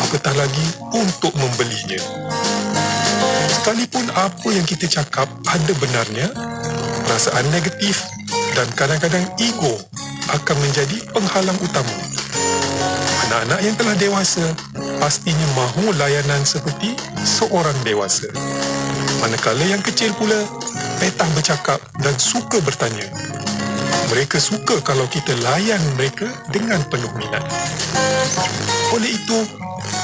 Apatah lagi untuk membelinya. Sekalipun apa yang kita cakap ada benarnya, perasaan negatif dan kadang-kadang ego akan menjadi penghalang utama. Anak-anak yang telah dewasa pastinya mahu layanan seperti seorang dewasa. Manakala yang kecil pula petah bercakap dan suka bertanya. Mereka suka kalau kita layan mereka dengan penuh minat. Oleh itu,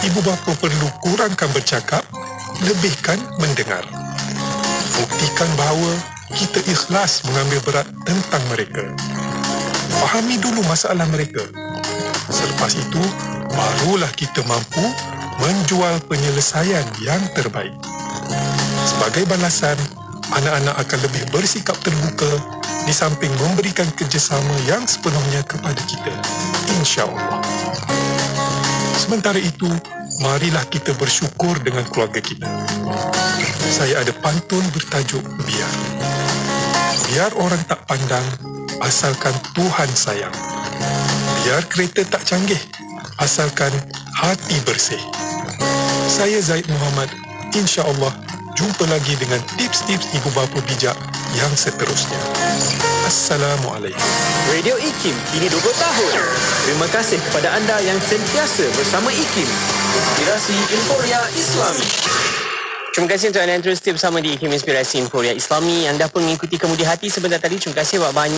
ibu bapa perlu kurangkan bercakap, lebihkan mendengar. Buktikan bahawa kita ikhlas mengambil berat tentang mereka. Fahami dulu masalah mereka. Selepas itu, barulah kita mampu menjual penyelesaian yang terbaik. Sebagai balasan, anak-anak akan lebih bersikap terbuka di samping memberikan kerjasama yang sepenuhnya kepada kita. InsyaAllah. Sementara itu, marilah kita bersyukur dengan keluarga kita. Saya ada pantun bertajuk Biar. Biar orang tak pandang, asalkan Tuhan sayang. Biar kereta tak canggih, asalkan hati bersih. Saya Zaid Muhammad. InsyaAllah, jumpa lagi dengan tips-tips ibu bapa bijak yang seterusnya. Assalamualaikum. Radio IKIM kini 20 tahun. Terima kasih kepada anda yang sentiasa bersama IKIM. Inspirasi Inforia Islami. Terima kasih untuk anda yang terus bersama di IKIM Inspirasi Inforia Islami. Anda pun mengikuti Kemudi Hati sebentar tadi. Terima kasih banyak.